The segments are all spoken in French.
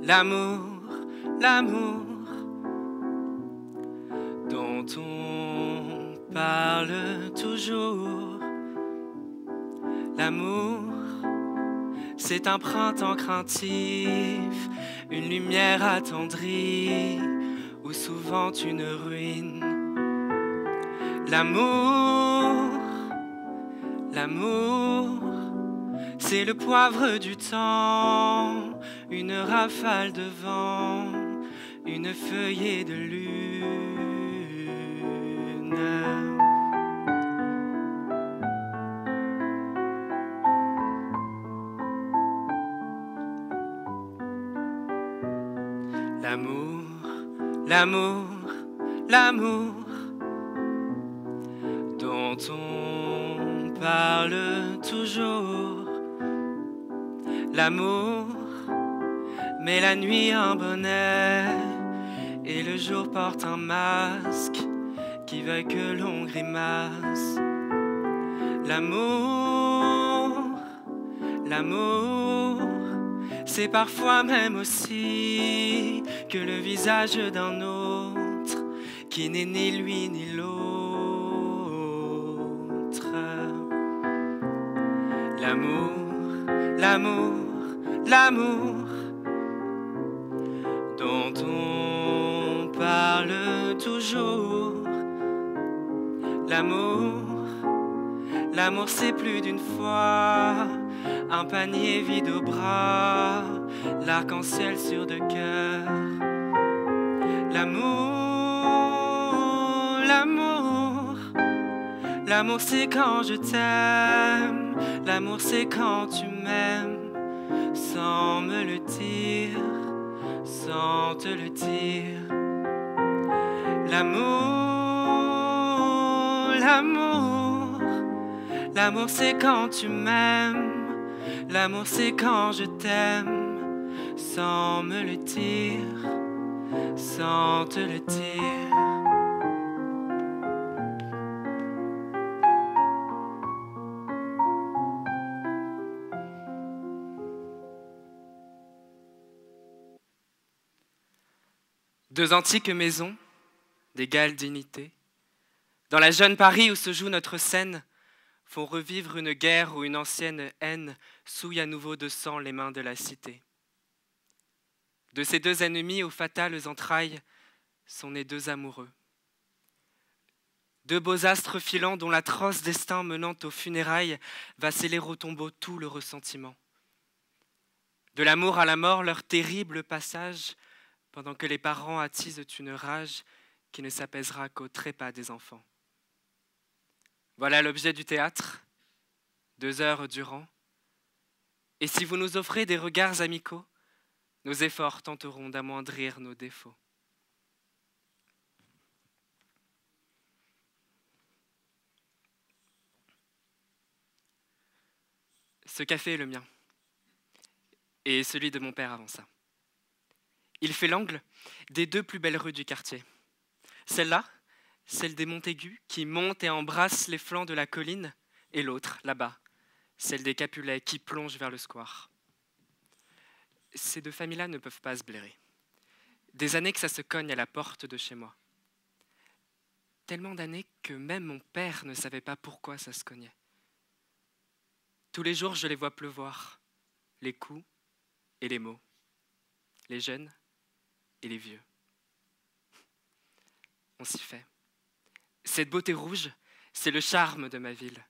L'amour, l'amour dont on parle toujours. L'amour, c'est un printemps craintif, une lumière attendrie, ou souvent une ruine. L'amour, l'amour, c'est le poivre du temps, une rafale de vent, une feuillée de lune. L'amour, l'amour, l'amour dont on parle toujours. L'amour met la nuit un bonnet et le jour porte un masque qui veut que l'on grimace. L'amour, l'amour, c'est parfois même aussi que le visage d'un autre qui n'est ni lui ni l'autre. L'amour, l'amour, l'amour dont on parle toujours. L'amour, l'amour c'est plus d'une fois un panier vide au bras, l'arc-en-ciel sur deux cœurs. L'amour, l'amour, l'amour c'est quand je t'aime. L'amour c'est quand tu m'aimes, sans me le dire, sans te le dire. L'amour, l'amour, l'amour c'est quand tu m'aimes. L'amour c'est quand je t'aime, sans me le dire, sans te le dire. Deux antiques maisons d'égale dignité, dans la jeune Paris où se joue notre scène, font revivre une guerre où une ancienne haine souille à nouveau de sang les mains de la cité. De ces deux ennemis aux fatales entrailles sont nés deux amoureux. Deux beaux astres filants dont l'atroce destin menant aux funérailles va sceller au tombeau tout le ressentiment. De l'amour à la mort, leur terrible passage, pendant que les parents attisent une rage qui ne s'apaisera qu'au trépas des enfants. Voilà l'objet du théâtre, 2 heures durant. Et si vous nous offrez des regards amicaux, nos efforts tenteront d'amoindrir nos défauts. Ce café est le mien, et celui de mon père avant ça. Il fait l'angle des 2 plus belles rues du quartier. Celle-là, celle des Montaigu, qui monte et embrasse les flancs de la colline, et l'autre, là-bas, celle des Capulets, qui plonge vers le square. Ces 2 familles-là ne peuvent pas se blairer. Des années que ça se cogne à la porte de chez moi. Tellement d'années que même mon père ne savait pas pourquoi ça se cognait. Tous les jours, je les vois pleuvoir, les coups et les mots, les jeunes et les vieux. On s'y fait. Cette beauté rouge, c'est le charme de ma ville,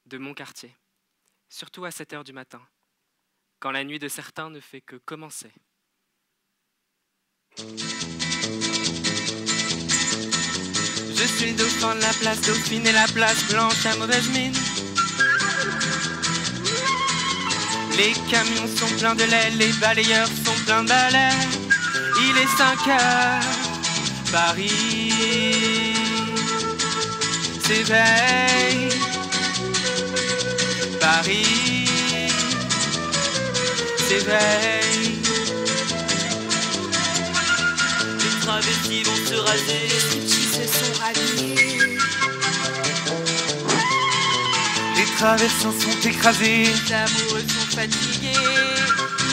de mon quartier, surtout à 7 heures du matin, quand la nuit de certains ne fait que commencer. Je suis le dauphin de la place Dauphine et la place Blanche à mauvaise mine. Les camions sont pleins de lait, les balayeurs sont pleins de balais. Il est 5 heures, Paris s'éveille. Paris s'éveille. Les travestis vont se raser, les petits se sont rhabillés. Les traversins sont écrasés, les amoureux sont fatigués.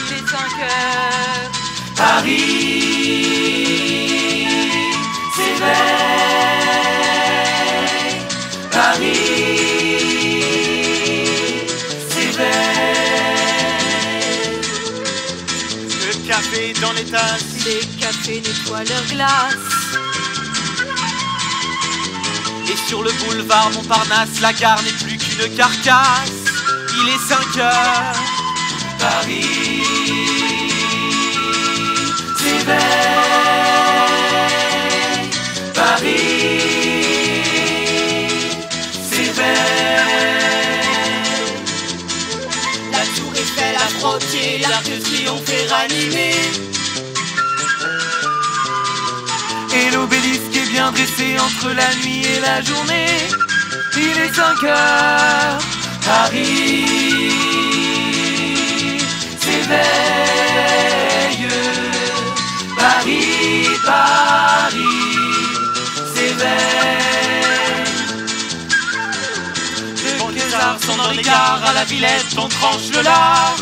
Il est 5 heures, Paris s'éveille, Paris s'éveille. Le café dans les tasses, Les cafés nettoient leur glace. et sur le boulevard Montparnasse, la gare n'est plus qu'une carcasse. Il est 5 heures, Paris s'éveille, Paris s'éveille. La tour Eiffel a frotté, l'Arc de Triomphe est ranimé. Et l'obélisque est bien dressé entre la nuit et la journée. Il est 5 heures, Paris s'éveille, Paris, Paris s'éveille. Les arts sont dans les gares, à la Villette on tranche le lard.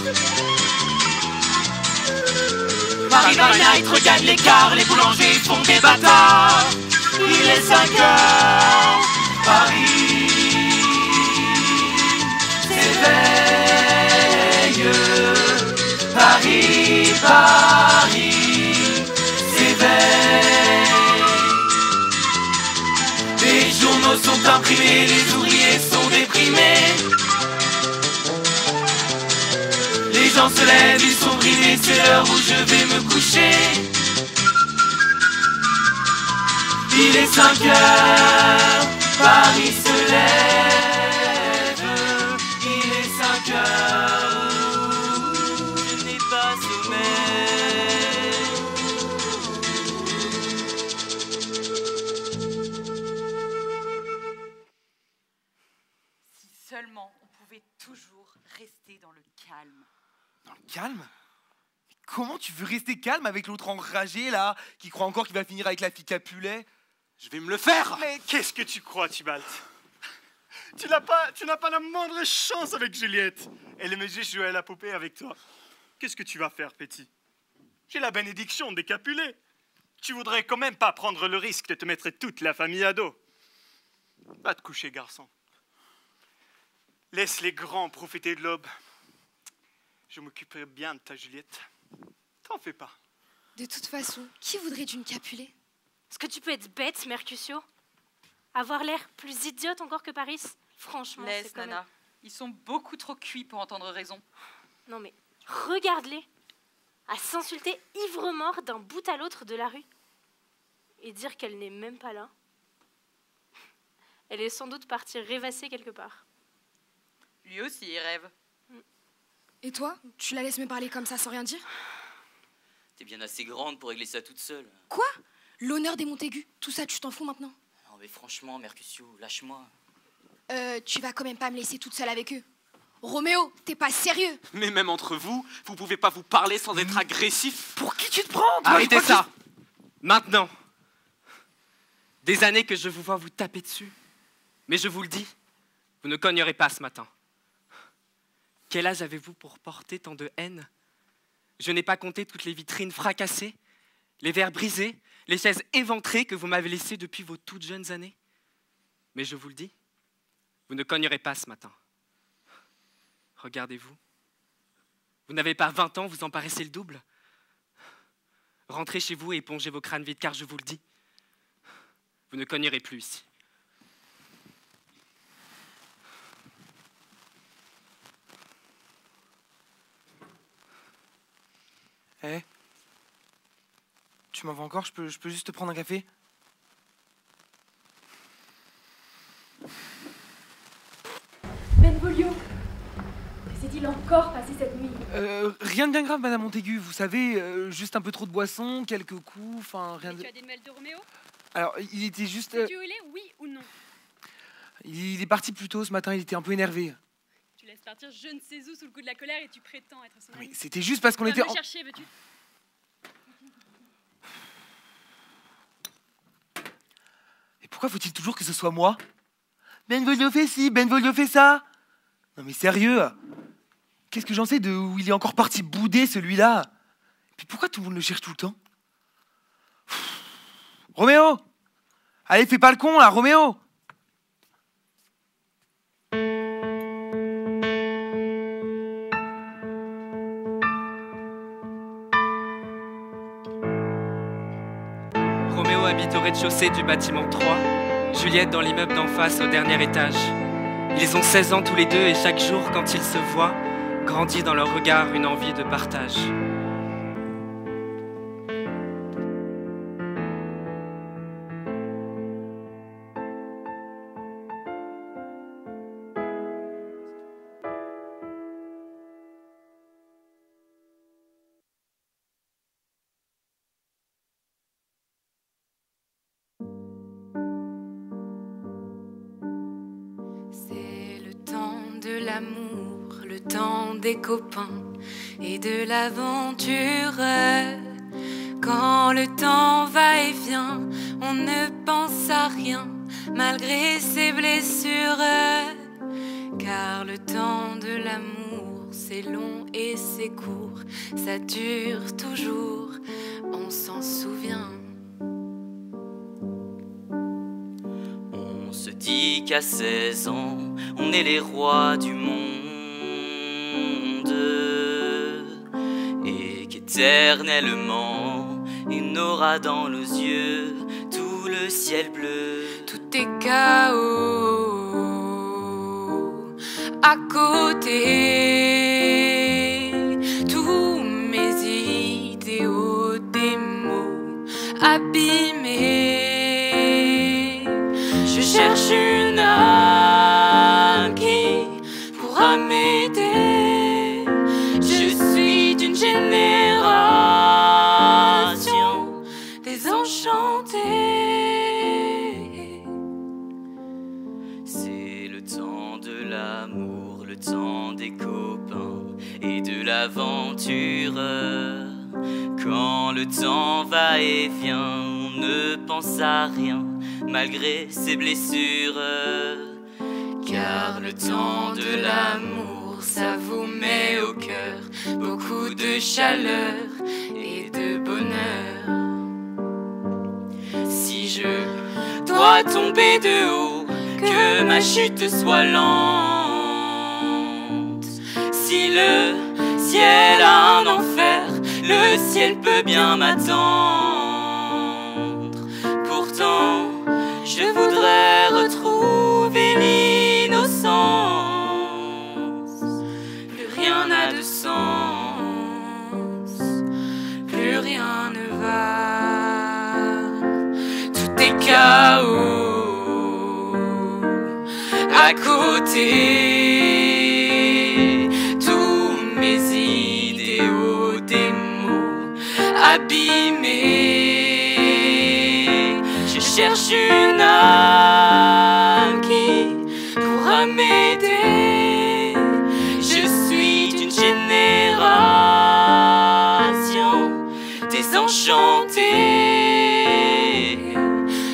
Paris by Night regagne l'écart, les boulangers font des bâtards. Il est 5 heures, Paris s'éveille, Paris, Paris s'éveille. Les journaux sont imprimés, les ouvriers sont déprimés. Les gens se lèvent, ils sont brimés, c'est l'heure où je vais me coucher. Il est 5 heures, Paris se lève. Il est 5 heures, je n'ai pas sommeil. Si seulement on pouvait toujours rester dans le calme. Dans le calme? Mais comment tu veux rester calme avec l'autre enragé là, qui croit encore qu'il va finir avec la fille Capulet? Je vais me le faire. Mais qu'est-ce que tu crois, Tybalt? Tu n'as pas la moindre chance avec Juliette. Elle aimait juste jouer à la poupée avec toi. Qu'est-ce que tu vas faire, petit? J'ai la bénédiction des Capulets. Tu voudrais quand même pas prendre le risque de te mettre toute la famille à dos. Va te coucher, garçon. Laisse les grands profiter de l'aube. Je m'occuperai bien de ta Juliette. T'en fais pas. De toute façon, qui voudrait d'une Capulet? Est-ce que tu peux être bête, Mercutio? Avoir l'air plus idiote encore que Paris? Franchement, Laisse, c'est quand Nana. Ils sont beaucoup trop cuits pour entendre raison. même... Non mais, regarde-les. À s'insulter ivre-mort d'un bout à l'autre de la rue. Et dire qu'elle n'est même pas là. Elle est sans doute partie rêvasser quelque part. Lui aussi, il rêve. Et toi, tu la laisses me parler comme ça sans rien dire? T'es bien assez grande pour régler ça toute seule. Quoi? L'honneur des Montaigu, tout ça tu t'en fous maintenant? Non mais franchement, Mercutio, lâche-moi. Tu vas quand même pas me laisser toute seule avec eux? Roméo, t'es pas sérieux? Mais même entre vous, vous pouvez pas vous parler sans être agressif. Pour qui tu te prends, toi? Arrêtez ça. Maintenant. Des années que je vous vois vous taper dessus. Mais je vous le dis, vous ne cognerez pas ce matin. Quel âge avez-vous pour porter tant de haine? Je n'ai pas compté toutes les vitrines fracassées, les verres brisés, les chaises éventrées que vous m'avez laissées depuis vos toutes jeunes années. Mais je vous le dis, vous ne cognerez pas ce matin. Regardez-vous. Vous n'avez pas 20 ans, vous en paraissez le double. Rentrez chez vous et épongez vos crânes vides, car je vous le dis, vous ne cognerez plus ici. Eh, tu m'en veux encore? Je peux juste te prendre un café? Benvolio, que s'est-il encore passé cette nuit? Rien de bien grave, Madame Montaigu. Vous savez, juste un peu trop de boisson, quelques coups, enfin rien Et de... tu as des nouvelles de Roméo? Alors, il était juste... Sais-tu où il est, oui ou non? il est parti plus tôt ce matin, il était un peu énervé. Tu laisses partir je ne sais où sous le coup de la colère et tu prétends être son Mais ami. c'était juste parce qu'on Va était... me chercher, veux-tu? Et pourquoi faut-il toujours que ce soit moi? Benvolio fait ci, Benvolio fait ça. Non mais sérieux, qu'est-ce que j'en sais de où il est encore parti bouder celui-là? Mais pourquoi tout le monde le cherche tout le temps? Roméo! Allez, fais pas le con là, Roméo! Roméo habite au rez-de-chaussée du bâtiment 3, Juliette dans l'immeuble d'en face au dernier étage. Ils ont 16 ans tous les deux et chaque jour, quand ils se voient, grandit dans leur regard une envie de partage. C'est le temps de l'amour, le temps des copains et de l'aventure. Quand le temps va et vient, on ne pense à rien malgré ses blessures. Car le temps de l'amour, c'est long et c'est court, ça dure toujours, on s'en souvient. On se dit qu'à 16 ans, on est les rois du monde et qu'éternellement, il n'aura dans nos yeux tout le ciel bleu. Tout est chaos à côté, tous mes idéaux, des mots abîmés. Je cherche une âme qui pourra m'aider. Je suis d'une génération désenchantée. C'est le temps de l'amour, le temps des copains et de l'aventure. Quand le temps va et vient, on ne pense à rien malgré ses blessures. Car le temps de l'amour, ça vous met au cœur beaucoup de chaleur et de bonheur. Si je dois tomber de haut, que ma chute soit lente. Si le ciel a un enfer, le ciel peut bien m'attendre. Pourtant, je voudrais retrouver l'innocence. Plus rien n'a de sens, plus rien ne va. Tout est chaos à côté, tous mes idéaux, des mots abîmés. Je cherche une âme qui pourra m'aider. Je suis d'une génération désenchantée.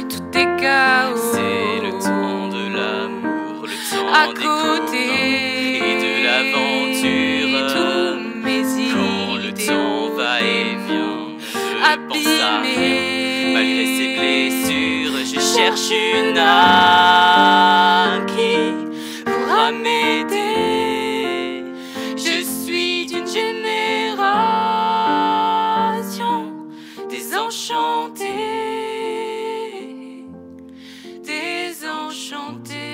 Tout est chaos. C'est le temps de l'amour, le temps à des côté copains et de l'aventure. Tous mes Quand le temps va et vient, je pense à rien. abîmés. Malgré ses blessures, je cherche une âme qui pourra m'aider. Je suis d'une génération désenchantée, désenchantée.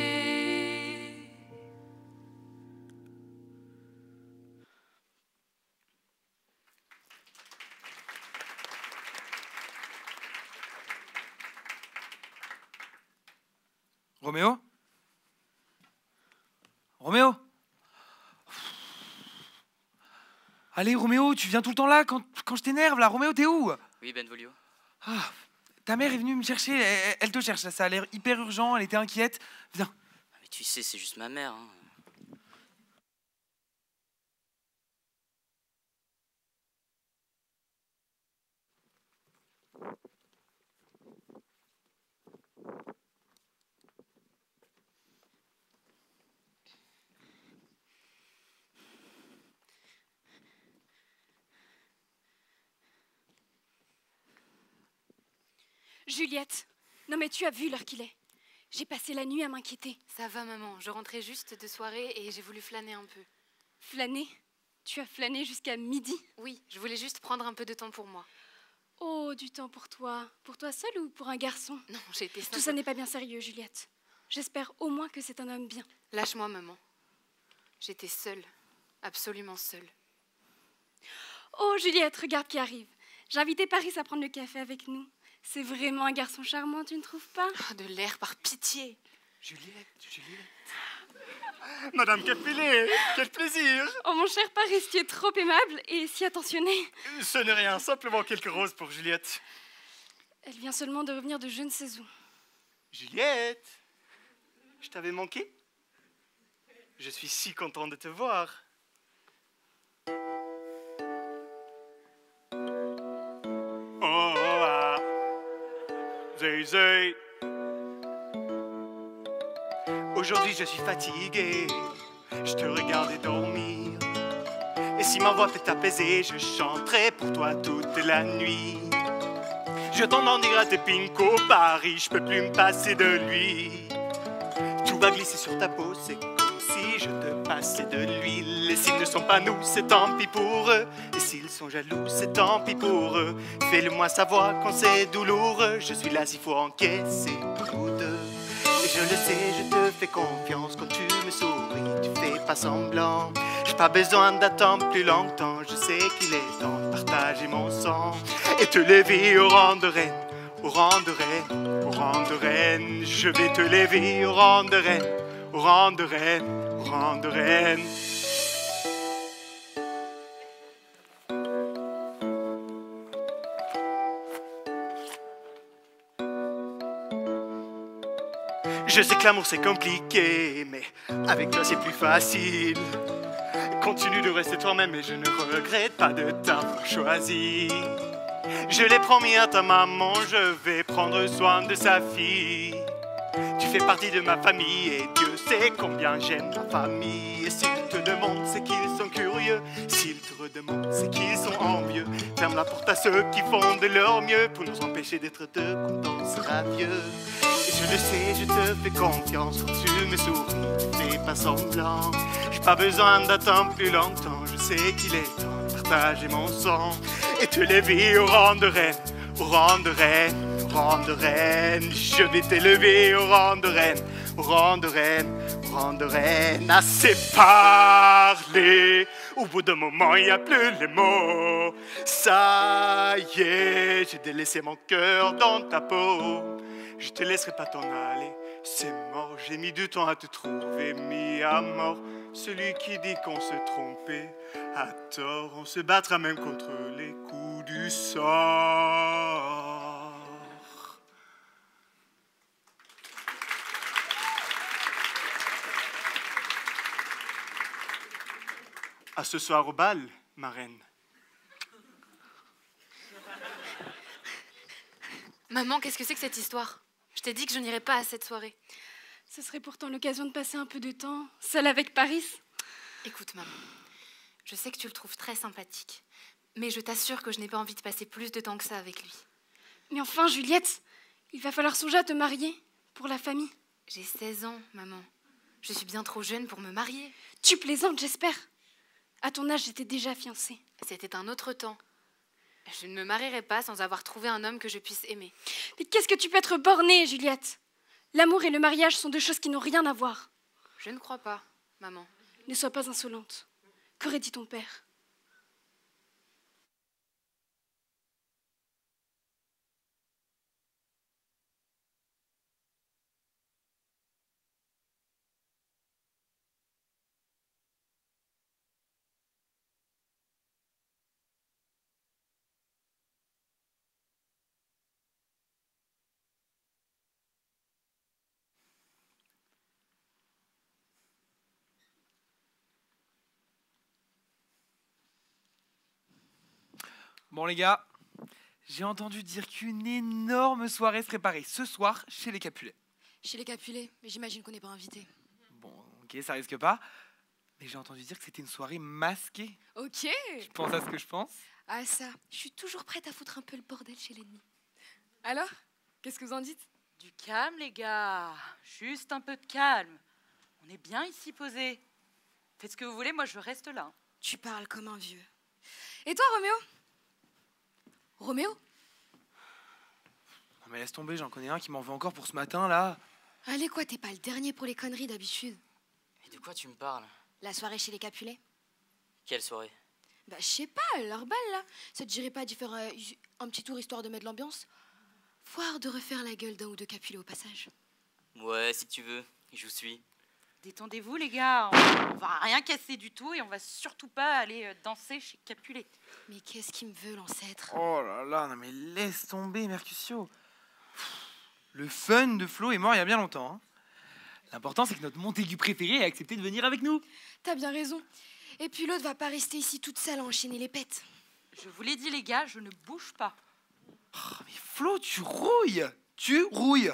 Roméo? Roméo? Allez, Roméo, tu viens tout le temps là quand je t'énerve là. Roméo, t'es où? Oui, Benvolio. Ah, ta mère est venue me chercher, elle te cherche, ça a l'air hyper urgent, elle était inquiète. Viens. Mais tu sais, c'est juste ma mère. Hein. Juliette, non mais tu as vu l'heure qu'il est. J'ai passé la nuit à m'inquiéter. Ça va, maman. Je rentrais juste de soirée et j'ai voulu flâner un peu. Flâner? Tu as flâné jusqu'à midi? Oui, je voulais juste prendre un peu de temps pour moi. Oh, du temps pour toi. Pour toi seule ou pour un garçon? Non, j'ai été Tout ça n'est pas bien sérieux, Juliette. J'espère au moins que c'est un homme bien. Lâche-moi, maman. J'étais seule. Absolument seule. Oh, Juliette, regarde qui arrive. J'ai invité Paris à prendre le café avec nous. C'est vraiment un garçon charmant, tu ne trouves pas? Oh, de l'air, par pitié. Juliette. Madame Capelet, quel plaisir! Oh, mon cher Paris, tu es trop aimable et si attentionné. Ce n'est rien, simplement quelques roses pour Juliette. Elle vient seulement de revenir de je ne sais où. Juliette, je t'avais manqué? Je suis si content de te voir. Oh, ah. Zé. Aujourd'hui je suis fatigué, je te regardais dormir. Et si ma voix peut t'apaiser, je chanterai pour toi toute la nuit. Je t'entends dire à tes pinko Paris, je peux plus me passer de lui. Tout va glisser sur ta peau, c'est comme si je te passais de l'huile. Et s'ils ne sont pas nous, c'est tant pis pour eux. Et s'ils sont jaloux, c'est tant pis pour eux. Fais-le-moi savoir quand c'est douloureux. Je suis là s'il faut encaisser pour nous deux. Et je le sais, je te fais confiance quand tu me souris, tu fais pas semblant. J'ai pas besoin d'attendre plus longtemps, je sais qu'il est temps de partager mon sang et te lever au rang de reine, au rang de reine, au rang de reine. Je vais te lever au rang de reine, au rang de reine, au rang de reine. Je sais que l'amour c'est compliqué, mais avec toi c'est plus facile. Continue de rester toi-même et je ne regrette pas de t'avoir choisi. Je l'ai promis à ta maman, je vais prendre soin de sa fille. Tu fais partie de ma famille et Dieu sait combien j'aime ma famille. Et s'ils te demandent, c'est qu'ils sont curieux. S'ils te redemandent, c'est qu'ils sont envieux. Ferme la porte à ceux qui font de leur mieux pour nous empêcher d'être deux quand on sera vieux. Et je le sais, je te fais confiance quand tu me souris, tu fais pas semblant. J'ai pas besoin d'attendre plus longtemps, je sais qu'il est temps de partager mon sang et te lever au rang de reine, au rang de reine, au rang de reine. Je vais t'élever au rang de reine, au rang de reine, au rang de reine. Assez parlé, au bout d'un moment il n'y a plus les mots. Ça y est, j'ai délaissé mon cœur dans ta peau. Je te laisserai pas t'en aller, c'est mort. J'ai mis du temps à te trouver, mis à mort. Celui qui dit qu'on s'est trompé a tort. On se battra même contre les coups du sort. À ce soir au bal, ma reine. Maman, qu'est-ce que c'est que cette histoire? Je t'ai dit que je n'irais pas à cette soirée. Ce serait pourtant l'occasion de passer un peu de temps, seule avec Paris. Écoute, maman, je sais que tu le trouves très sympathique, mais je t'assure que je n'ai pas envie de passer plus de temps que ça avec lui. Mais enfin, Juliette, il va falloir songer à te marier, pour la famille. J'ai 16 ans, maman. Je suis bien trop jeune pour me marier. Tu plaisantes, j'espère. À ton âge, j'étais déjà fiancée. C'était un autre temps. Je ne me marierai pas sans avoir trouvé un homme que je puisse aimer. Mais qu'est-ce que tu peux être bornée, Juliette? L'amour et le mariage sont deux choses qui n'ont rien à voir. Je ne crois pas, maman. Ne sois pas insolente. Qu'aurait dit ton père? Bon les gars, j'ai entendu dire qu'une énorme soirée se préparait ce soir chez les Capulets. Chez les Capulets, mais j'imagine qu'on n'est pas invité. Bon, ok, ça risque pas. Mais j'ai entendu dire que c'était une soirée masquée. Ok. Tu penses à ce que je pense? Ah ça, je suis toujours prête à foutre un peu le bordel chez l'ennemi. Alors, Qu'est-ce que vous en dites? Du calme, les gars. Juste un peu de calme. On est bien ici posés. Faites ce que vous voulez, moi je reste là. Tu parles comme un vieux. Et toi, Roméo? Roméo? Non mais laisse tomber, j'en connais un qui m'en veut encore pour ce matin, là. Allez quoi, t'es pas le dernier pour les conneries d'habitude. Et de quoi tu me parles? La soirée chez les Capulets? Quelle soirée? Bah je sais pas, leur balle là. Ça te dirait pas d'y faire un petit tour histoire de mettre l'ambiance? Voire de refaire la gueule d'un ou deux Capulets au passage. Ouais, si tu veux, je vous suis. Détendez-vous, les gars. On va rien casser du tout et on va surtout pas aller danser chez Capulet. Mais qu'est-ce qu'il me veut, l'ancêtre? Oh là là, non mais laisse tomber, Mercutio. Le fun de Flo est mort il y a bien longtemps. Hein. L'important, c'est que notre Montaigu préféré ait accepté de venir avec nous. T'as bien raison. Et puis l'autre va pas rester ici toute seule à enchaîner les pètes. Je vous l'ai dit, les gars, je ne bouge pas. Oh, mais Flo, tu rouilles. Tu rouilles.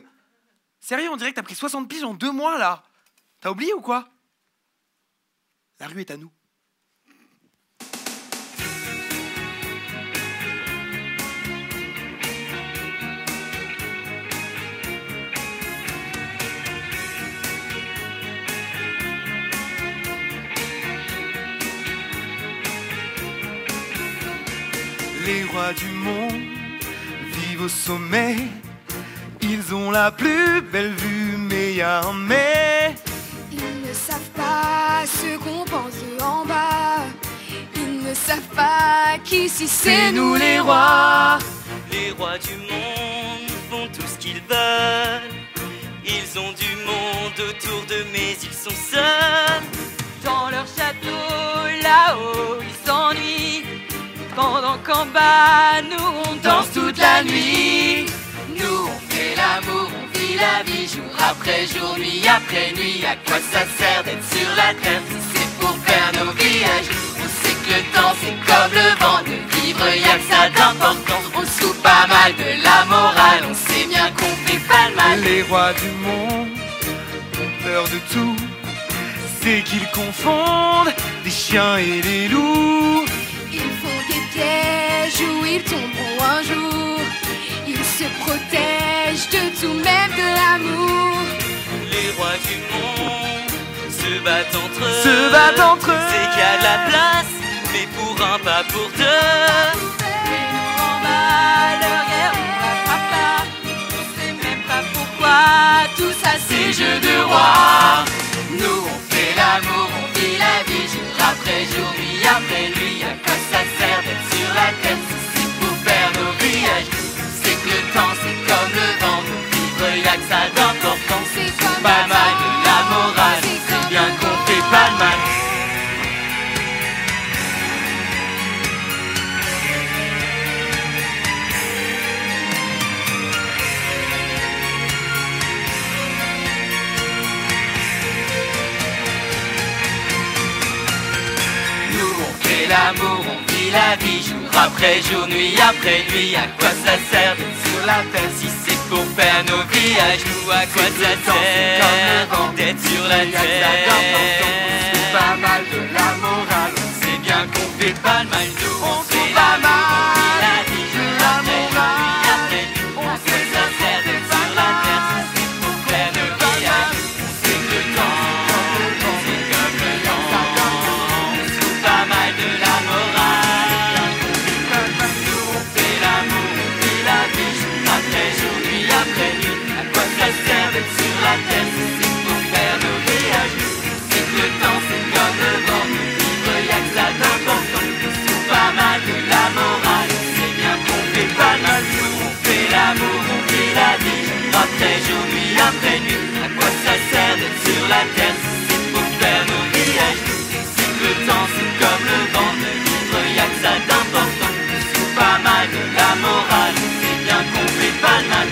Sérieux, on dirait que t'as pris 60 piges en 2 mois, là. T'as oublié ou quoi? La rue est à nous. Les rois du monde vivent au sommet. Ils ont la plus belle vue, mais y a un mais. Ils ne savent pas ce qu'on pense en bas. Ils ne savent pas qu'ici c'est nous les rois. Les rois du monde font tout ce qu'ils veulent. Ils ont du monde autour d'eux, mais ils sont seuls. Dans leur château, là-haut, ils s'ennuient. Pendant qu'en bas, nous on danse toute la nuit. Nous on fait l'amour, on vit la vie jour après jour, nuit après nuit. À quoi ça sert d'être sur la terre si c'est pour faire nos villages? On sait que le temps c'est comme le vent, de vivre y'a que ça d'important. On se fout pas mal de la morale, on sait bien qu'on fait pas le mal. Les rois du monde ont peur de tout. C'est qu'ils confondent des chiens et des loups. Ils font des pièges où ils tomberont un jour. Ils se protègent de tout, même de l'amour. Les rois du monde se battent entre eux. C'est qu'il y a de la place, mais pour un, pas pour deux. Et nous en bas, leur guerre, on la fera pas. On sait même pas pourquoi tout ça c'est jeu de roi. Nous on fait l'amour, on vit la vie jour après jour, nuit après nuit. À quoi ça sert d'être sur la terre si c'est pour faire nos villages? C'est que le temps c'est comme le vent, de vivre y'a que ça d'important. C'est comme Pas le mal vent, de la morale, c'est c'est comme bien le qu'on vent. fait pas le mal. L'amour, on vit la vie jour après jour, nuit après nuit. À quoi ça sert d'être sur la terre si c'est pour faire nos villages? Nous, à quoi ça sert d'être sur la terre? On se pas mal de la morale, on sait bien qu'on fait pas le mal. Nous, on fait l'amour, on vit la vie jour après jour, nuit après nuit. À quoi ça sert d'être sur la terre si c'est pour faire nos villages? On sait que le temps, c'est comme le vent. On se fout pas mal de la morale. Nous on fait l'amour, on vit la vie jour après jour, nuit après nuit. À quoi ça sert d'être sur la terre si c'est pour faire nos villages? C'est que le temps c'est comme le vent, de vivre y'a que ça d'important. On se fout pas mal de la morale, c'est bien qu'on fait pas le mal. Nous on fait l'amour, on vit la vie jour après jour, nuit après nuit. À quoi ça sert d'être sur la terre si c'est pour faire nos villages? C'est que le temps c'est comme le vent, de vivre y'a que ça d'important. On se fout pas mal de la morale, c'est bien qu'on fait pas le mal.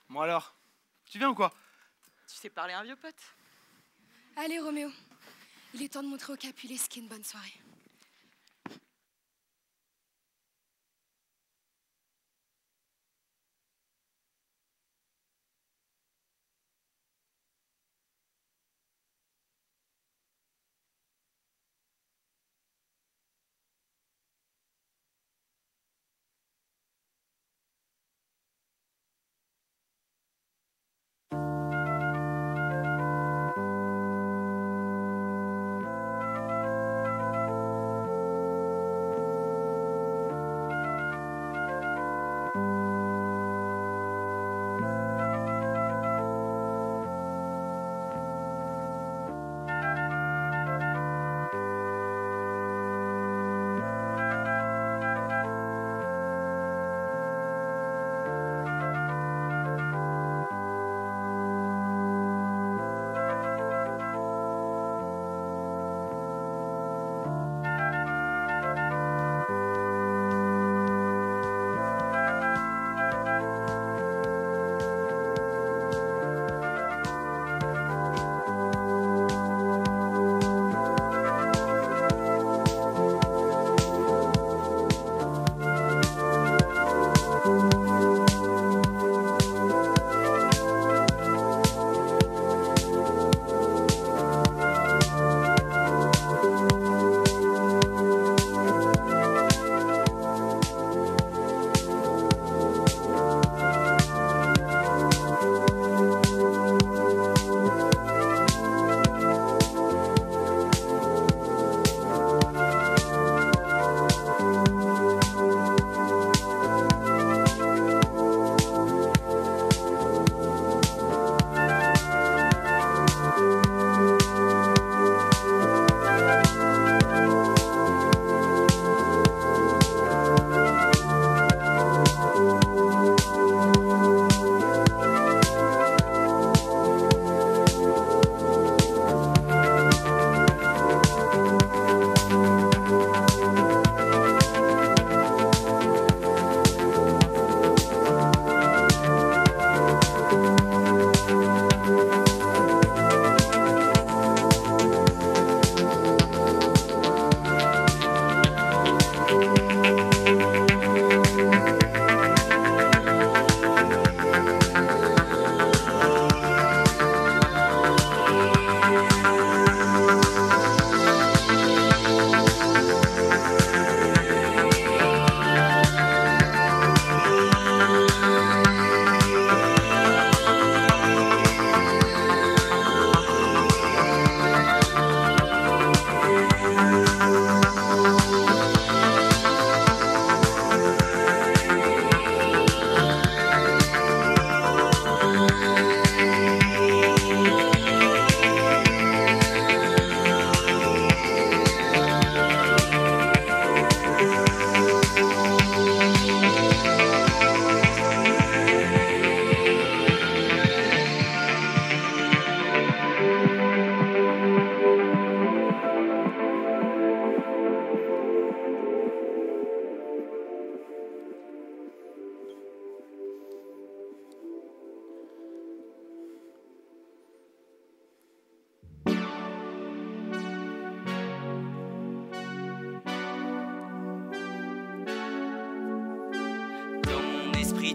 Bon alors, tu viens ou quoi? Tu sais parler à un vieux pote? Allez, Roméo. Il est temps de montrer aux Capulets ce qu'est une bonne soirée.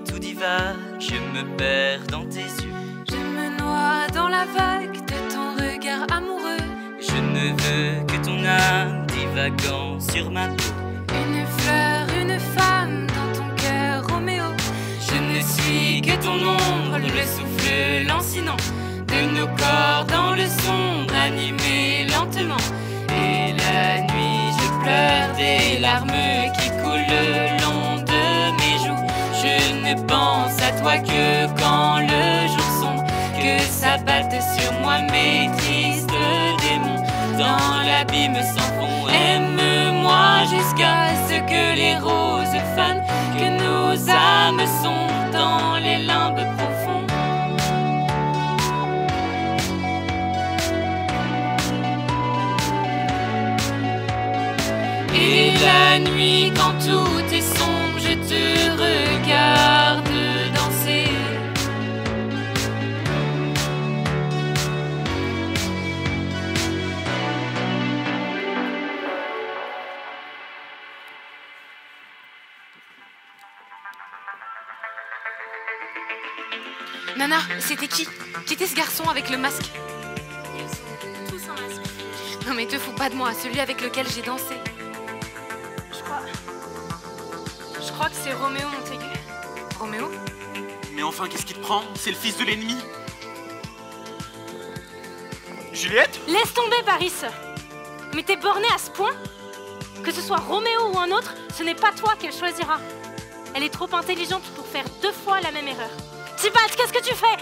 tout divague, je me perds dans tes yeux. Je me noie dans la vague de ton regard amoureux. Je ne veux que ton âme divagant sur ma peau. Une fleur, une femme dans ton cœur, Roméo. Je ne suis que ton ombre, le souffle lancinant de nos corps dans le sombre, animés lentement. Et la nuit, je pleure des larmes qui coulent le long de mes joues. Je ne pense à toi que quand le jour sombre, que s'abattent sur moi mes tristes démons. Dans l'abîme sans fond, aime-moi jusqu'à ce que les roses fanent, que nos âmes sont dans les limbes profonds. Et la nuit, quand tout est sombre, je te regarde danser. Nana, c'était qui? Qui était ce garçon avec le masque? Ils sont tous en masque. Non mais te fous pas de moi, celui avec lequel j'ai dansé. Je crois que c'est Roméo Montaigu. Roméo? Mais enfin, qu'est-ce qui te prend? C'est le fils de l'ennemi. Juliette? Laisse tomber, Paris. Mais t'es borné à ce point? Que ce soit Roméo ou un autre, ce n'est pas toi qu'elle choisira. Elle est trop intelligente pour faire 2 fois la même erreur. Tybalt, qu'est-ce que tu fais?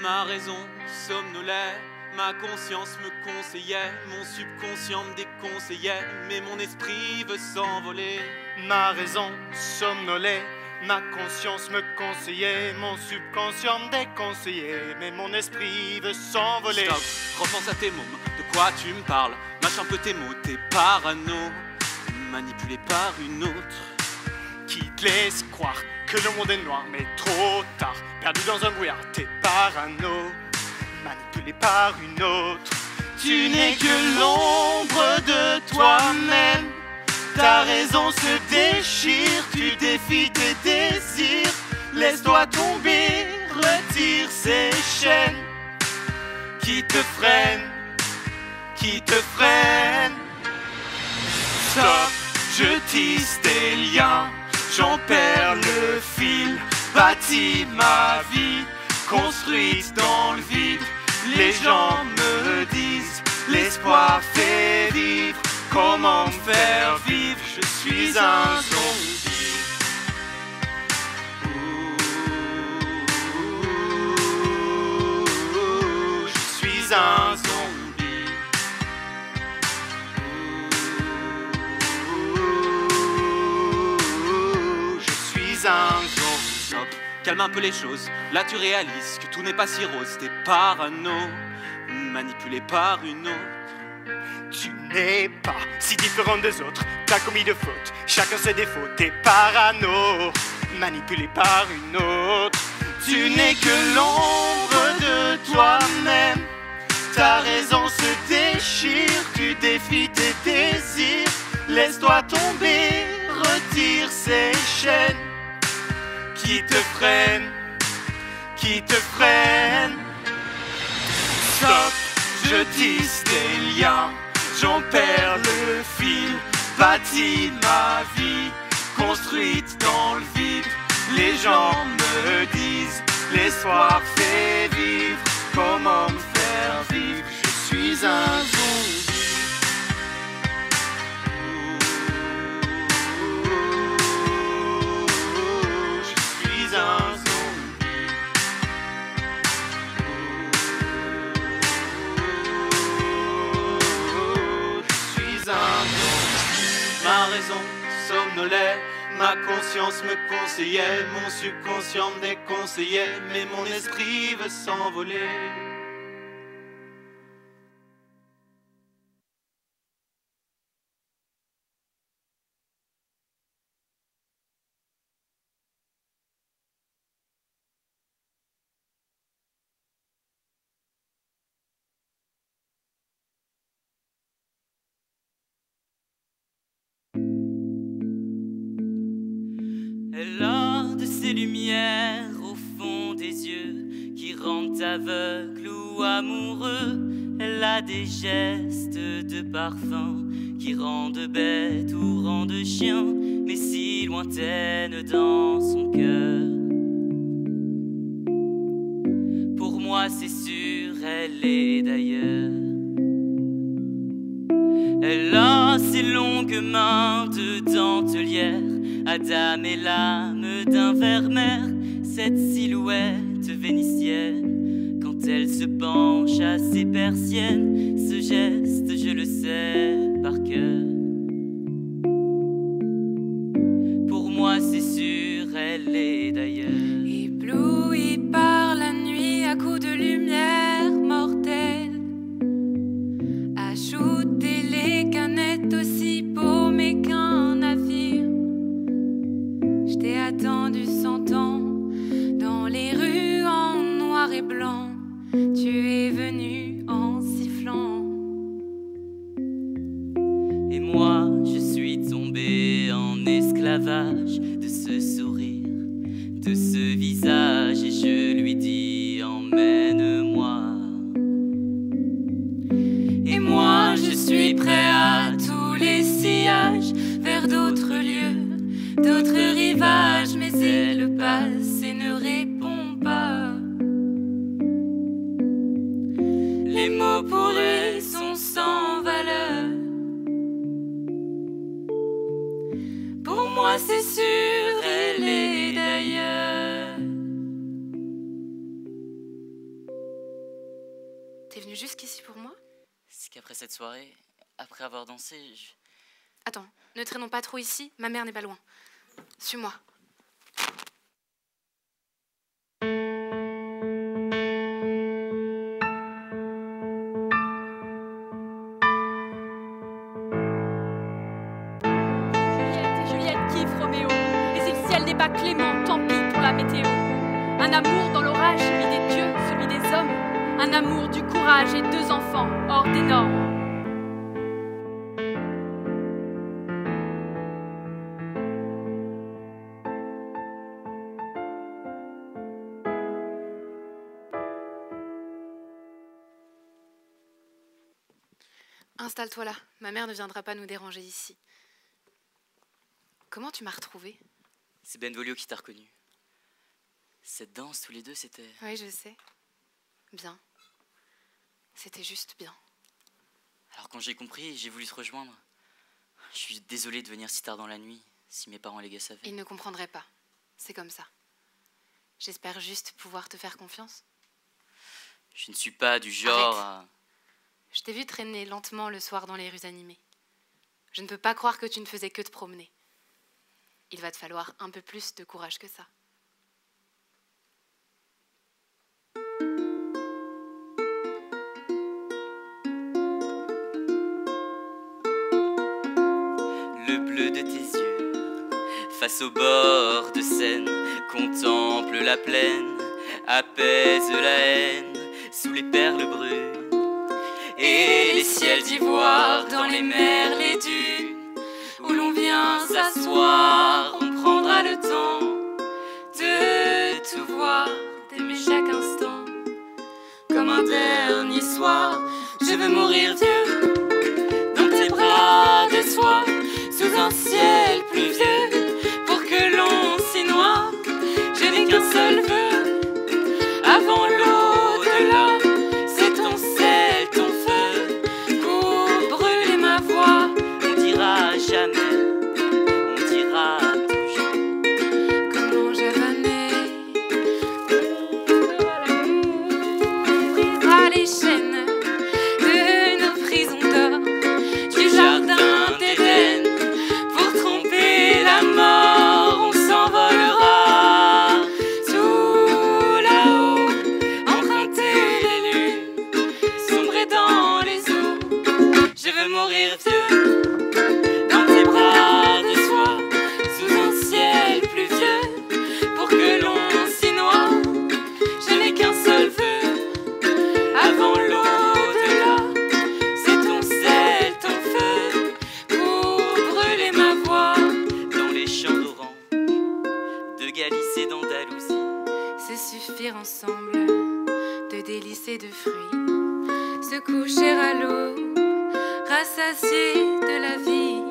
Ma raison somnolait, ma conscience me conseillait, mon subconscient me déconseillait, mais mon esprit veut s'envoler. Ma raison somnolait, ma conscience me conseillait, mon subconscient me déconseillait, mais mon esprit veut s'envoler. Stop, repense à tes mômes, de quoi tu me parles? Mâche un peu tes mots, t'es parano, manipulé par une autre. Qui te laisse croire que le monde est noir, mais trop tard. Perdu dans un brouillard, t'es parano, manipulé par une autre. Tu n'es que l'ombre de toi-même. Ta raison se déchire, tu défies tes désirs. Laisse-toi tomber, retire ces chaînes qui te freinent, qui te freinent. Stop, je tisse tes liens, j'en perds le fil. Bâtis ma vie, construite dans le vide. Les gens me disent, l'espoir fait vivre. Comment me faire vivre? Je suis un zombie. Je suis un zombie. Je suis un zombie. Stop, calme un peu les choses. Là tu réalises que tout n'est pas si rose. T'es parano, manipulé par une autre. Tu n'es pas si différent des autres, t'as commis de fautes, chacun ses défauts, t'es parano, manipulé par une autre. Tu n'es que l'ombre de toi-même. Ta raison se déchire, tu défies tes désirs. Laisse-toi tomber, retire ces chaînes qui te freinent, qui te freinent. stop, je tisse des liens, j'en perds le fil, bâtis ma vie, construite dans le vide. Les gens me disent, l'espoir fait vivre, comment me faire vivre? Je suis un zombie. Ma raison somnolait, ma conscience me conseillait, mon subconscient me déconseillait, mais mon esprit veut s'envoler. Elle a de ces lumières au fond des yeux qui rendent aveugle ou amoureux. Elle a des gestes de parfum qui rendent bête ou rendent chien, mais si lointaine dans son cœur. Pour moi c'est sûr, elle est d'ailleurs. Elle a ses longues mains de dentelière, Adam est l'âme d'un vermeer, cette silhouette vénitienne. Quand elle se penche à ses persiennes, ce geste je le sais par cœur. Pour moi c'est sûr, elle est d'ailleurs. Éblouie par la nuit à coups de lumière mortelle, ajoutez les canettes aussi paumées qu'un navire. Je t'ai attendu 100 ans dans les rues en noir et blanc. Tu es venu en sifflant. Et moi je suis tombé en esclavage de ce sourire, de ce visage, et je lui dis emmène-moi. Et moi je suis prêt à tous les sillages, vers d'autres lieux, d'autres rivages, mais elle passe et ne répond pas. Les mots pour elle sont sans valeur. Pour moi c'est sûr, elle est d'ailleurs. T'es venu jusqu'ici pour moi? C'est qu'après cette soirée, après avoir dansé, Attends, ne traînons pas trop ici, ma mère n'est pas loin. Suis-moi. Juliette kiffe Roméo, et si le ciel n'est pas clément, tant pis pour la météo. Un amour dans l'orage, celui des dieux, celui des hommes. Un amour du courage et 2 enfants, hors des normes. Installe-toi là, ma mère ne viendra pas nous déranger ici. Comment tu m'as retrouvée? c'est Benvolio qui t'a reconnu. Cette danse, tous les deux, c'était... Oui, je sais. Bien. C'était juste bien. Alors quand j'ai compris, j'ai voulu te rejoindre. Je suis désolé de venir si tard dans la nuit, si mes parents et les gars savaient. Ils ne comprendraient pas. C'est comme ça. J'espère juste pouvoir te faire confiance. Je ne suis pas du genre Arrête. Je t'ai vu traîner lentement le soir dans les rues animées. Je ne peux pas croire que tu ne faisais que te promener. Il va te falloir un peu plus de courage que ça. Le bleu de tes yeux, face au bord de Seine, contemple la plaine, apaise la haine sous les perles brunes. Et les ciels d'ivoire dans les mers, les dunes, où l'on vient s'asseoir, on prendra le temps de tout voir, d'aimer chaque instant, comme un dernier soir. soir. Je veux mourir vieux dans tes bras de soie, sous un ciel pluvieux, pour que l'on s'y noie. Je n'ai qu'un seul vœu, avant l'au-delà, c'est ton sel, ton feu, pour brûler ma voix. On dira jamais, on dira toujours. Comment j'avanais, brisera les chaînes de nos prisons d'or, du jardin d'Éden, pour tromper la mort. On s'envolera sous là-haut, emprunter les lunes, sombrer dans les eaux. Je veux mourir vieux dans tes bras de soie, sous un ciel pluvieux, pour que l'on s'y noie. Je n'ai qu'un seul vœu, avant l'au-delà, c'est ton sel, ton feu, pour brûler ma voix. Dans les champs d'Oran, de Galice et d'Andalousie, C'est suffire ensemble de délices et de fruits, se coucher à l'eau, rassasié de la vie.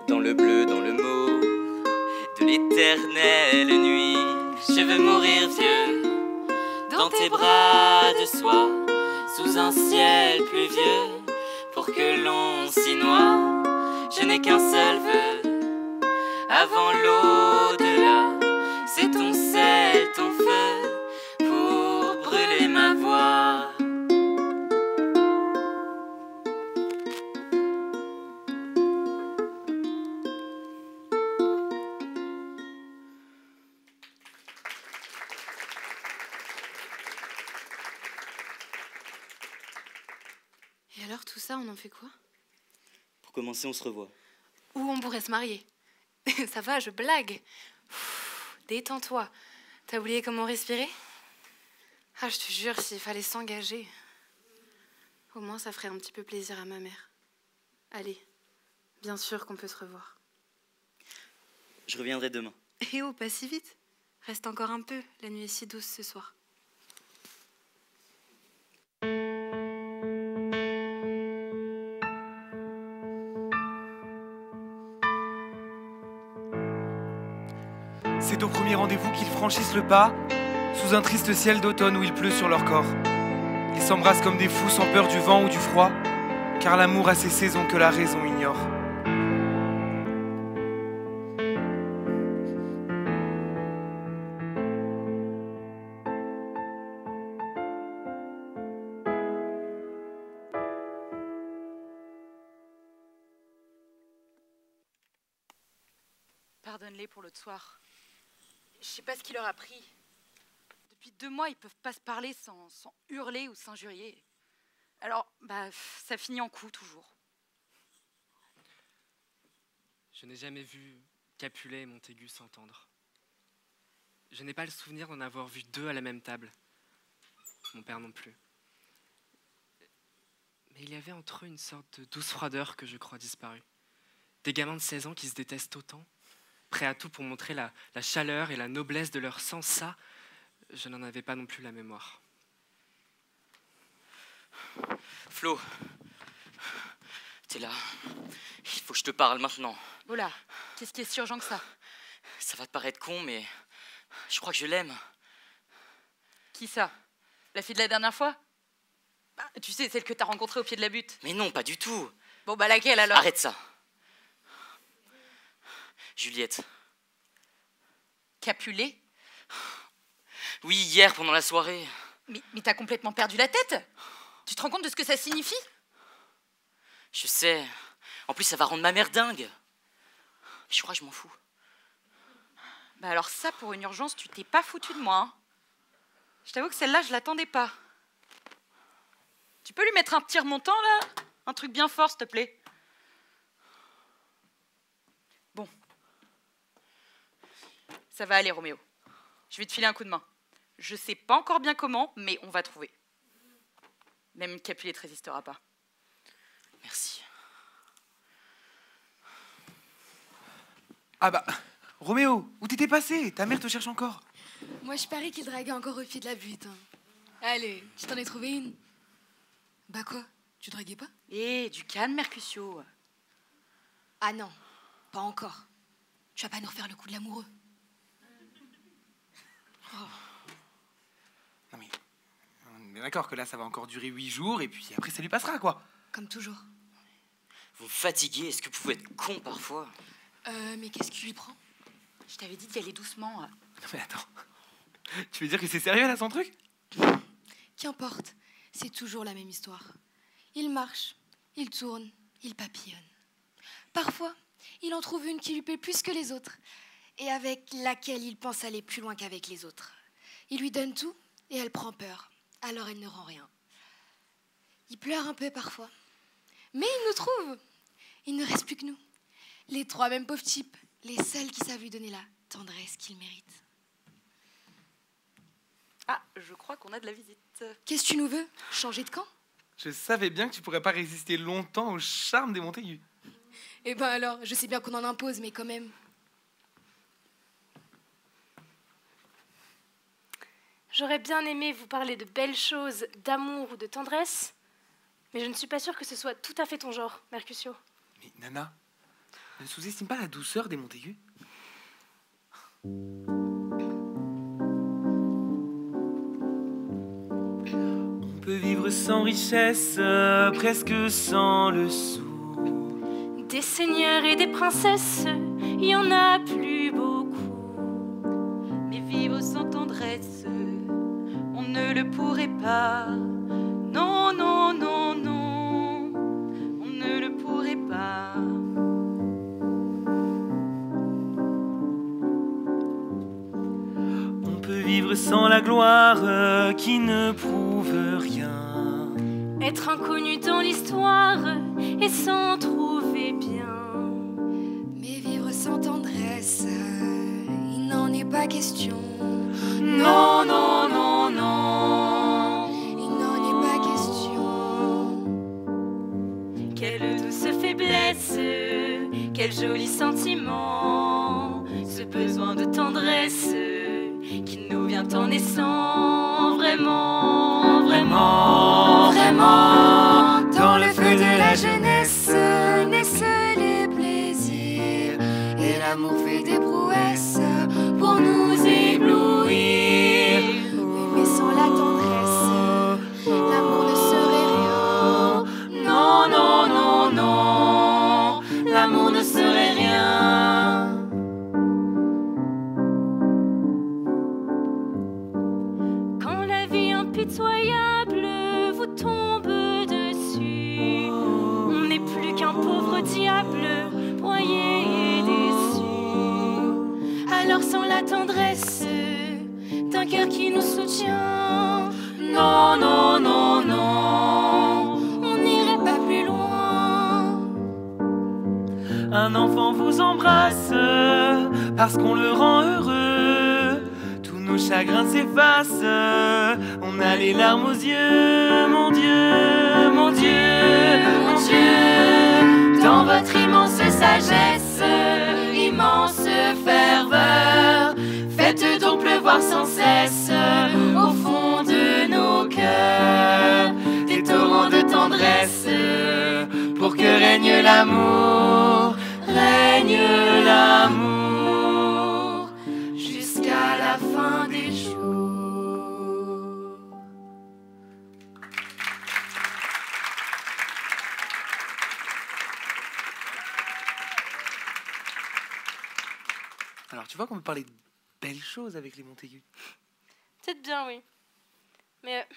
dans le bleu, dans le mauve, de l'éternelle nuit. Je veux mourir vieux dans tes bras de soie, sous un ciel pluvieux, pour que l'on s'y noie. Je n'ai qu'un seul vœu, avant l'au-delà, c'est ton sel, ton feu, pour brûler ma voix. Et alors tout ça, on en fait quoi? Pour commencer, on se revoit. Ou on pourrait se marier. Ça va, je blague. Détends-toi. T'as oublié comment respirer? Ah, je te jure, s'il fallait s'engager. Au moins, ça ferait un petit peu plaisir à ma mère. Allez, bien sûr qu'on peut se revoir. Je reviendrai demain. Eh oh, pas si vite. Reste encore un peu, la nuit est si douce ce soir. C'est au premier rendez-vous qu'ils franchissent le pas, sous un triste ciel d'automne où il pleut sur leur corps. Ils s'embrassent comme des fous sans peur du vent ou du froid, car l'amour a ces saisons que la raison ignore. Pardonne-les pour l'autre soir. Je sais pas ce qui leur a pris. Depuis 2 mois, ils peuvent pas se parler sans hurler ou s'injurier. Alors, ça finit en coups, toujours. Je n'ai jamais vu Capulet et Montaigu s'entendre. Je n'ai pas le souvenir d'en avoir vu 2 à la même table. Mon père non plus. Mais il y avait entre eux une sorte de douce froideur que je crois disparue. Des gamins de 16 ans qui se détestent autant, prêts à tout pour montrer la chaleur et la noblesse de leur sang, ça, je n'en avais pas non plus la mémoire. Flo, t'es là. Il faut que je te parle maintenant. Voilà, qu'est-ce qui est si urgent que ça? Ça va te paraître con, mais je crois que je l'aime. Qui ça? La fille de la dernière fois? Tu sais, celle que t'as rencontrée au pied de la butte. Mais non, pas du tout. Bon, laquelle alors? Arrête ça. Juliette. Capulet? Oui, hier, pendant la soirée. Mais t'as complètement perdu la tête? Tu te rends compte de ce que ça signifie? Je sais. En plus, ça va rendre ma mère dingue. Je crois que je m'en fous. Alors ça, pour une urgence, tu t'es pas foutu de moi, hein. Je t'avoue que celle-là, je l'attendais pas. Tu peux lui mettre un petit remontant, là? Un truc bien fort, s'il te plaît. Bon. Ça va aller, Roméo. Je vais te filer un coup de main. Je sais pas encore bien comment, mais on va trouver. Même Capulet ne résistera pas. Merci. Ah Roméo, où t'étais passé? Ta mère te cherche encore. Moi, je parie qu'il draguait encore au pied de la butte. Hein. Allez, je t'en ai trouvé une. Bah quoi? Tu draguais pas? Eh, du calme, Mercutio. Ah non, pas encore. Tu vas pas nous refaire le coup de l'amoureux. Non mais, on est d'accord que là, ça va encore durer 8 jours, et puis après, ça lui passera, quoi. Comme toujours. Vous me fatiguez, est-ce que vous pouvez être con parfois? Mais qu'est-ce qui lui prend? Je t'avais dit d'y aller doucement. Non mais attends, tu veux dire que c'est sérieux, là, son truc? Qu'importe, c'est toujours la même histoire. Il marche, il tourne, il papillonne. Parfois, il en trouve une qui lui plaît plus que les autres, et avec laquelle il pense aller plus loin qu'avec les autres. Il lui donne tout, et elle prend peur, alors elle ne rend rien. Il pleure un peu parfois, mais il nous trouve. Il ne reste plus que nous, les 3 mêmes pauvres types, les seuls qui savent lui donner la tendresse qu'il mérite. Ah, je crois qu'on a de la visite. Qu'est-ce que tu nous veux? Changer de camp? Je savais bien que tu pourrais pas résister longtemps au charme des Montaigu. Eh ben alors, je sais bien qu'on en impose, mais quand même. J'aurais bien aimé vous parler de belles choses, d'amour ou de tendresse, mais je ne suis pas sûre que ce soit tout à fait ton genre, Mercutio. Mais Nana, ne sous-estime pas la douceur des Montaigu. On peut vivre sans richesse, presque sans le sou. Des seigneurs et des princesses, il y en a plus beaucoup. Mais vivre sans tendresse, on ne le pourrait pas. Non, non, non, non, on ne le pourrait pas. On peut vivre sans la gloire qui ne prouve rien. Être inconnu dans l'histoire et s'en trouver bien. Mais vivre sans tendresse, il n'en est pas question. Non, non, non, non, il n'en est pas question. Quelle douce faiblesse, quel joli sentiment, ce besoin de tendresse qui nous vient en naissant, vraiment, vraiment, vraiment. Dans le feu de la jeunesse naissent les plaisirs, et l'amour fait des prouesses pour nous éblouir. Oui, mais sans la tendresse, l'amour ne serait rien. Non, non, non, non, l'amour ne serait rien. Quand la vie impitoyable vous tombe dessus, on n'est plus qu'un pauvre diable, broyé et déçu. Alors sans la tendresse d'un cœur qui nous soutient, non, non, non, non, on n'irait pas plus loin. Un enfant vous embrasse parce qu'on le rend heureux. Tous nos chagrins s'effacent, on a les larmes aux yeux. Mon Dieu, mon Dieu, mon Dieu, Dans votre immense sagesse, immense ferveur, faites donc pleuvoir sans cesse au fond de nos cœurs des torrents de tendresse pour que règne l'amour, jusqu'à la fin des jours. Alors tu vois qu'on peut parler de belles choses avec les Montaigu. Peut-être bien, oui. Mais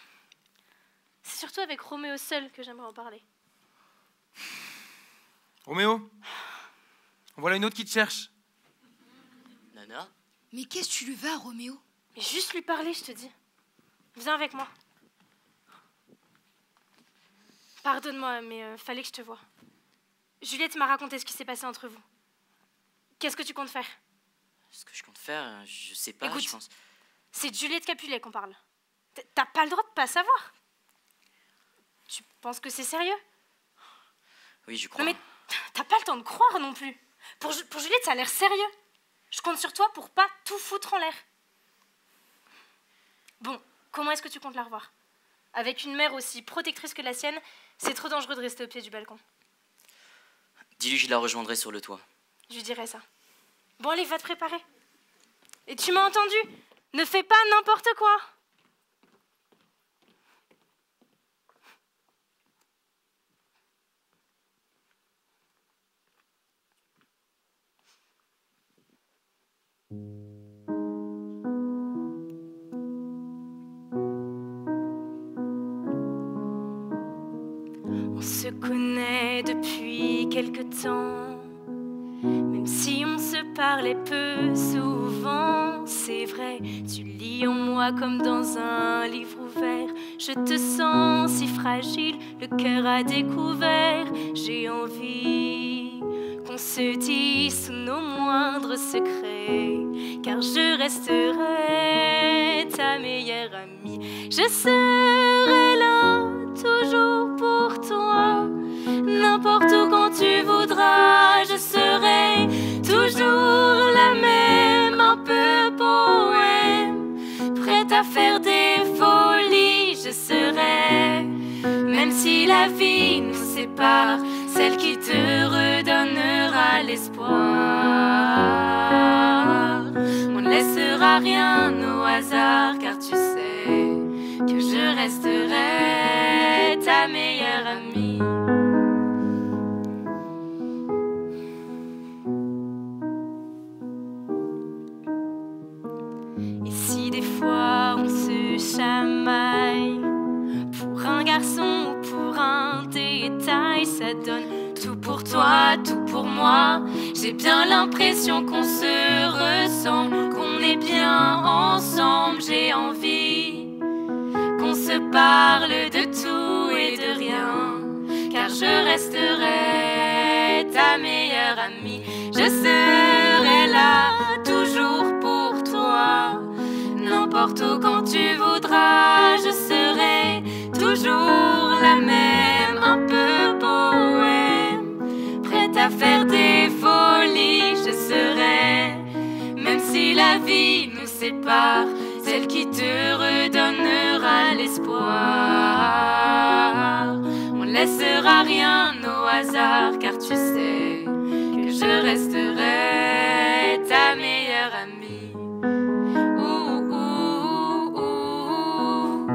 c'est surtout avec Roméo seul que j'aimerais en parler. Roméo, en voilà une autre qui te cherche. Nana? Mais qu'est-ce que tu lui vas, Roméo? Mais juste lui parler, je te dis. Viens avec moi. Pardonne-moi, mais fallait que je te voie. Juliette m'a raconté ce qui s'est passé entre vous. Qu'est-ce que tu comptes faire? Ce que je compte faire, je sais pas, Écoute, je pense... c'est de Juliette Capulet qu'on parle. T'as pas le droit de pas savoir. Tu penses que c'est sérieux? Oui, je crois. Non mais t'as pas le temps de croire non plus. Pour Juliette, ça a l'air sérieux. Je compte sur toi pour pas tout foutre en l'air. Bon, comment est-ce que tu comptes la revoir? Avec une mère aussi protectrice que la sienne, c'est trop dangereux de rester au pied du balcon. Dis-lui que je la rejoindrai sur le toit. Je lui dirai ça. Bon, allez, va te préparer. Et tu m'as entendu? Ne fais pas n'importe quoi. On se connaît depuis quelque temps, même si on se parlait peu souvent. C'est vrai, tu lis en moi comme dans un livre ouvert. Je te sens si fragile, le cœur à découvert. J'ai envie qu'on se dise sous nos moindres secrets, car je resterai ta meilleure amie. Je serai là toujours pour toi, n'importe où quand tu voudras. Je serai toujours la même, un peu poème, prête à faire des folies. Je serai, même si la vie nous sépare, celle qui te redonnera l'espoir. On ne laissera rien au hasard, car tu sais que je resterai ta meilleure amie. Et si des fois on se chamaille pour un garçon ou pour un détail, ça donne tout pour toi, tout pour moi. J'ai bien l'impression qu'on se ressemble, qu'on est bien ensemble. J'ai envie qu'on se parle de tout et de rien, car je resterai ta meilleure amie. Je serai là toujours pour toi, n'importe où quand tu voudras. Je serai toujours la même, un peu poème, prête à faire des folies. Je serai, même si la vie nous sépare, celle qui te redonnera l'espoir. On ne laissera rien au hasard, car tu sais que je resterai ta meilleure amie. Ouh, ouh, ouh.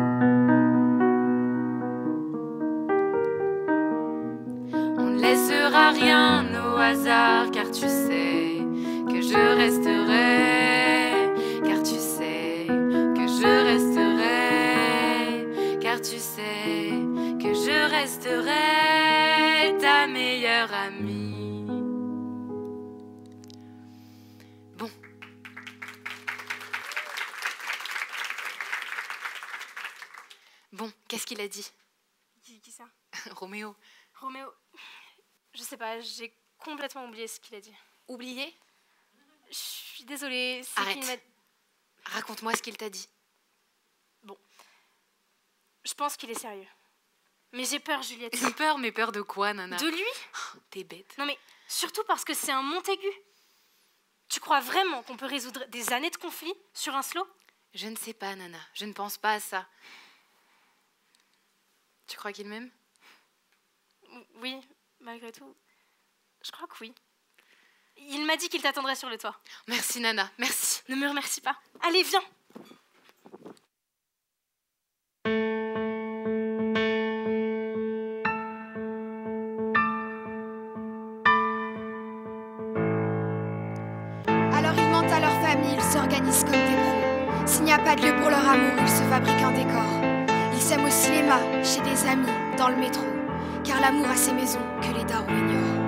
On ne laissera rien au hasard, car tu sais que je resterai, car tu sais que je resterai, car tu sais que je resterai ta meilleure amie. Bon. Bon, qu'est-ce qu'il a dit? Qui ça? Roméo. Roméo. Je sais pas, j'ai complètement oublié ce qu'il a dit. Oublié? Je suis désolée. C'est Arrête. qu'il m'a... Raconte-moi ce qu'il t'a dit. Bon. Je pense qu'il est sérieux. Mais j'ai peur, Juliette. Peur, mais peur de quoi, Nana? De lui? Oh, t'es bête. Non mais, surtout parce que c'est un Montaigu. Tu crois vraiment qu'on peut résoudre des années de conflit sur un slow? Je ne sais pas, Nana. Je ne pense pas à ça. Tu crois qu'il m'aime? Oui, malgré tout. Je crois que oui. Il m'a dit qu'il t'attendrait sur le toit. Merci, Nana. Merci. Ne me remercie pas. Allez, viens. Alors ils mentent à leur famille, ils s'organisent comme des pros. S'il n'y a pas de lieu pour leur amour, ils se fabriquent un décor. Ils s'aiment au cinéma, chez des amis, dans le métro. Car l'amour a ses maisons que les darons ignorent.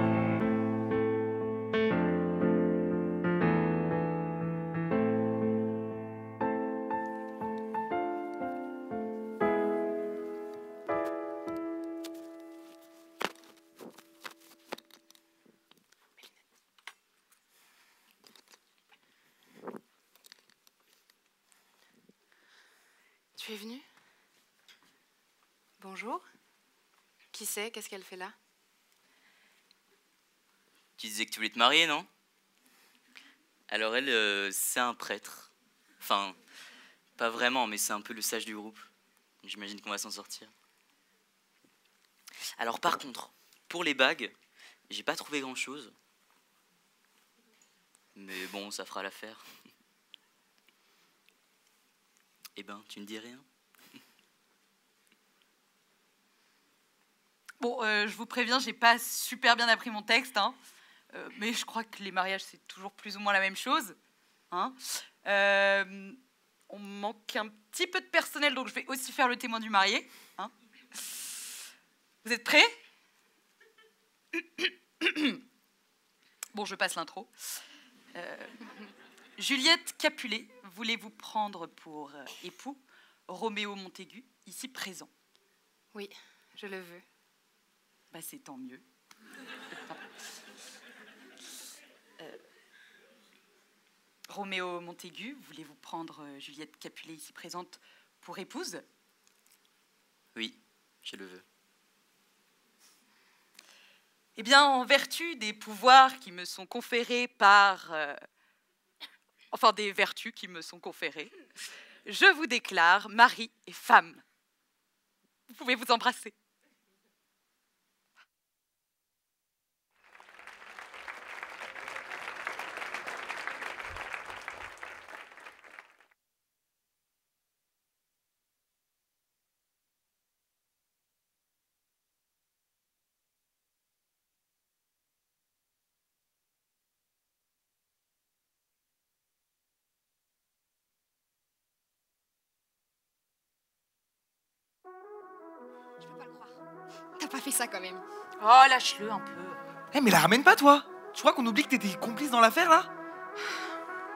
Tu es venue? Bonjour. Qui c'est? Qu'est-ce qu'elle fait là? Tu disais que tu voulais te marier, non? Alors elle, c'est un prêtre. Enfin, pas vraiment, mais c'est un peu le sage du groupe. J'imagine qu'on va s'en sortir. Alors par contre, pour les bagues, j'ai pas trouvé grand-chose. Mais bon, ça fera l'affaire. Eh ben, tu ne dis rien? Bon, je vous préviens, j'ai pas super bien appris mon texte, hein. Mais je crois que les mariages, c'est toujours plus ou moins la même chose. Hein. On manque un petit peu de personnel, donc je vais aussi faire le témoin du marié. Hein. Vous êtes prêts? Bon, je passe l'intro. Juliette Capulet, voulez-vous prendre pour époux Roméo Montaigu, ici présent? Oui, je le veux. Bah, c'est tant mieux. Roméo Montaigu, voulez-vous prendre Juliette Capulet, ici présente, pour épouse? Oui, je le veux. Eh bien, en vertu des pouvoirs qui me sont conférés par... enfin, des vertus qui me sont conférées, je vous déclare mari et femme. Vous pouvez vous embrasser. Je peux pas le croire. T'as pas fait ça quand même. Oh, lâche-le un peu. Eh, mais la ramène pas, toi! Tu crois qu'on oublie que t'étais complice dans l'affaire, là?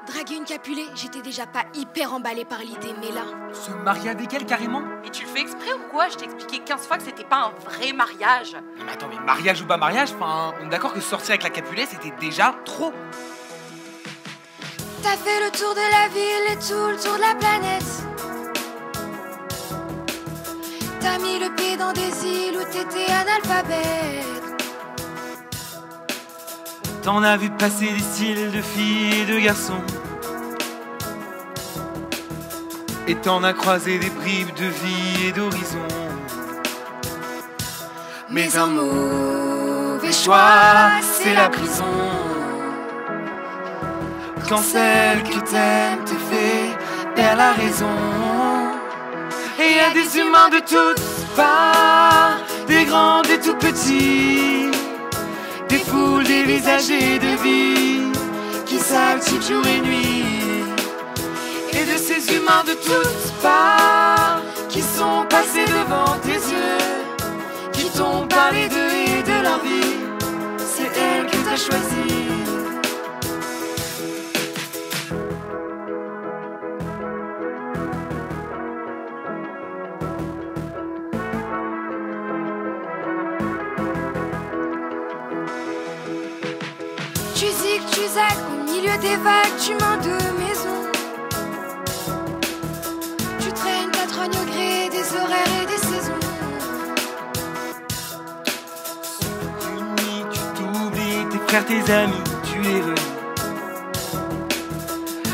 Draguer une Capulet, j'étais déjà pas hyper emballée par l'idée, mais là... Se marier avec elle, carrément? Et tu le fais exprès ou quoi? Je t'ai expliqué 15 fois que c'était pas un vrai mariage. Mais attends, mais mariage ou pas mariage, enfin, on est d'accord que sortir avec la Capulet, c'était déjà trop. T'as fait le tour de la ville et tout le tour de la planète. T'as mis le pied dans des îles où t'étais analphabète. T'en as vu passer des styles de filles et de garçons. Et t'en as croisé des bribes de vie et d'horizon. Mais un mauvais choix, c'est la prison. Quand celle que t'aimes te fait perdre la raison. Et y a des humains de toutes parts, des grands, des tout petits, des foules, des visages et de vie qui s'activent jour et nuit. Et de ces humains de toutes parts qui sont passés devant tes yeux, qui t'ont parlé d'eux et de leur vie, c'est elle que t'as choisie. Tu zig, tu zac, au milieu des vagues, tu mens de maison. Tu traînes ta trogne au gré des horaires et des saisons. Une nuit, tu t'oublies, tes frères, tes amis, tu les renies.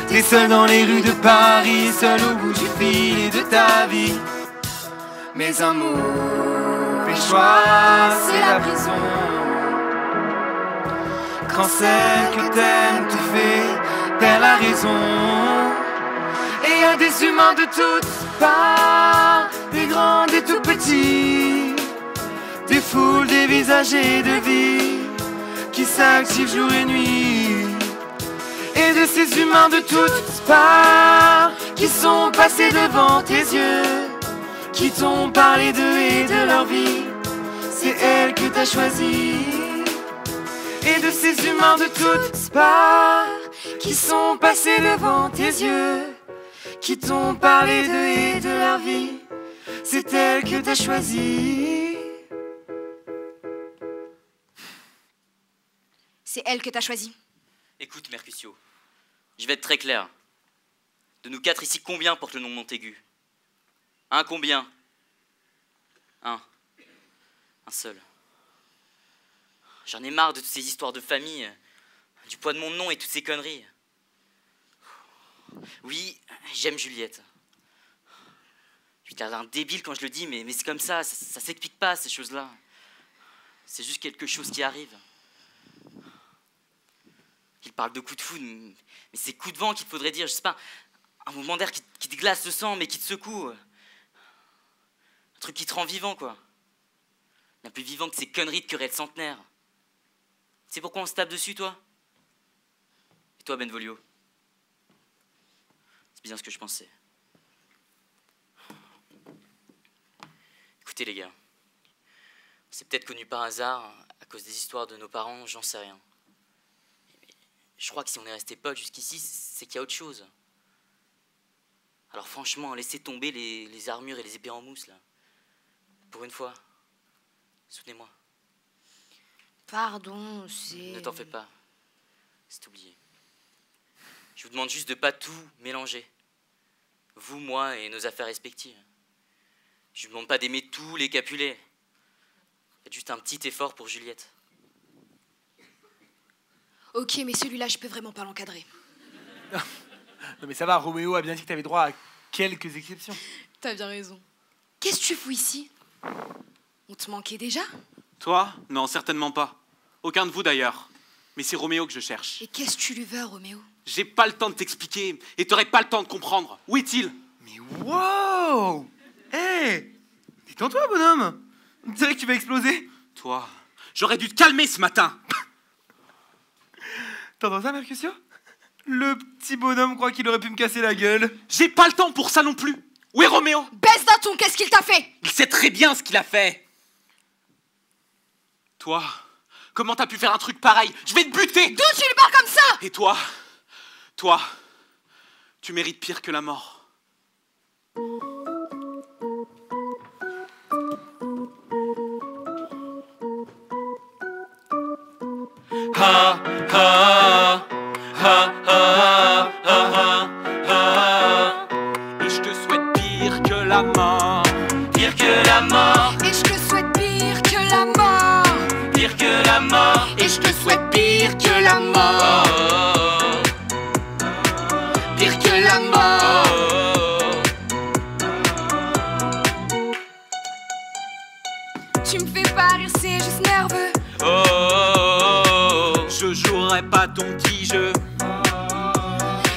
T'es seul dans les rues de Paris, seul au bout du fil et de ta vie. Mais un mauvais choix, c'est la prison. Quand celle que t'aimes te fait perdre la raison. Et y a des humains de toutes parts, des grands, des tout petits, des foules, des visages et de vie qui s'activent jour et nuit. Et de ces humains de toutes parts qui sont passés devant tes yeux, qui t'ont parlé d'eux et de leur vie, c'est elle que t'as choisie. Et de ces humains de toutes parts qui sont passés devant tes yeux, qui t'ont parlé d'eux et de leur vie, c'est elle que t'as choisie. C'est elle que t'as choisie. Écoute, Mercutio, je vais être très clair. De nous quatre ici, combien porte le nom Montaigu? Un combien? Un seul. J'en ai marre de toutes ces histoires de famille, du poids de mon nom et toutes ces conneries. Oui, j'aime Juliette. Je vais l'air un débile quand je le dis, mais c'est comme ça s'explique pas, ces choses-là. C'est juste quelque chose qui arrive. Il parle de coups de foudre, mais c'est coups de vent qu'il faudrait dire, je sais pas, un mouvement d'air qui te glace le sang, mais qui te secoue. Un truc qui te rend vivant, quoi. Bien plus vivant que ces conneries de querelles centenaires. C'est pourquoi on se tape dessus, toi? Et toi, Benvolio? C'est bien ce que je pensais. Écoutez, les gars, on s'est peut-être connus par hasard, à cause des histoires de nos parents, j'en sais rien. Mais je crois que si on est resté potes jusqu'ici, c'est qu'il y a autre chose. Alors franchement, laissez tomber les armures et les épées en mousse, là. Pour une fois. Soutenez-moi. Pardon, c'est... Ne t'en fais pas. C'est oublié. Je vous demande juste de pas tout mélanger. Vous, moi et nos affaires respectives. Je vous demande pas d'aimer tous les Capulets. Faites juste un petit effort pour Juliette. Ok, mais celui-là, je peux vraiment pas l'encadrer. Non mais ça va, Roméo a bien dit que t'avais droit à quelques exceptions. T'as bien raison. Qu'est-ce que tu fous ici? On te manquait déjà? Toi? Non, certainement pas. Aucun de vous d'ailleurs. Mais c'est Roméo que je cherche. Et qu'est-ce que tu lui veux, Roméo? J'ai pas le temps de t'expliquer et t'aurais pas le temps de comprendre. Où est-il? Mais wow! Hé! Détends-toi, bonhomme! On dirait que tu vas exploser. Toi, j'aurais dû te calmer ce matin. T'entends ça, Mercutio? Le petit bonhomme croit qu'il aurait pu me casser la gueule. J'ai pas le temps pour ça non plus. Où est Roméo? Baisse d'un ton, qu'est-ce qu'il t'a fait? Il sait très bien ce qu'il a fait. Toi, comment t'as pu faire un truc pareil? Je vais te buter! D'où tu lui parles comme ça? Et toi, tu mérites pire que la mort. Ha, ha, ha, ha, ha, ha. Et je te souhaite pire que la mort. Pire que la mort. Et je te souhaite pire que la mort. Pire que la mort. Et je te souhaite pire que la mort. Pire que la mort. Tu me fais pas rire, c'est juste nerveux. Je jouerai pas ton petit jeu.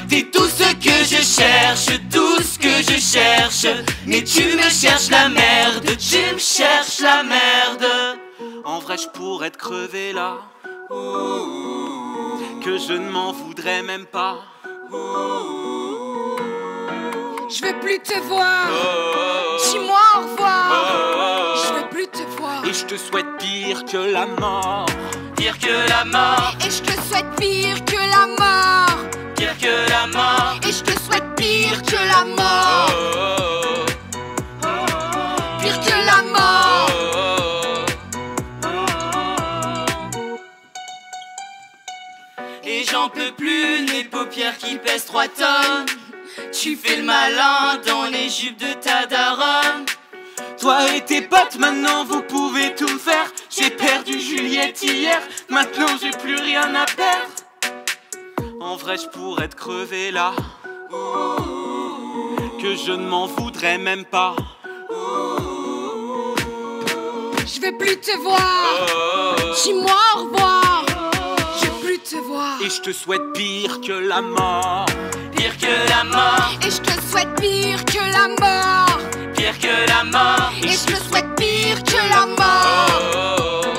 T'es tout ce que je cherche, tout ce que je cherche. Mais tu me cherches la merde, tu me cherches la merde. En vrai, je pourrais te crever là. Que je ne m'en voudrais même pas. Je veux plus te voir. Dis-moi au revoir. Je veux plus te voir. Et je te souhaite pire que la mort. Pire que la mort. Et je te souhaite pire que la mort. Pire que la mort. Et je te souhaite pire que la mort. Pire que la mort. Et j'en peux plus, les paupières qui pèsent 3 tonnes. Tu fais le malin dans les jupes de ta daronne. Toi et tes potes, maintenant vous pouvez tout me faire. J'ai perdu Juliette hier, maintenant j'ai plus rien à perdre. En vrai, je pourrais te crever là. Que je ne m'en voudrais même pas. Je veux plus te voir. Dis-moi au revoir. Je veux plus te voir. Et je te souhaite pire que la mort. Pire que la mort. Et je te souhaite pire que la mort. Pire que la mort. Et je te souhaite pire que la mort.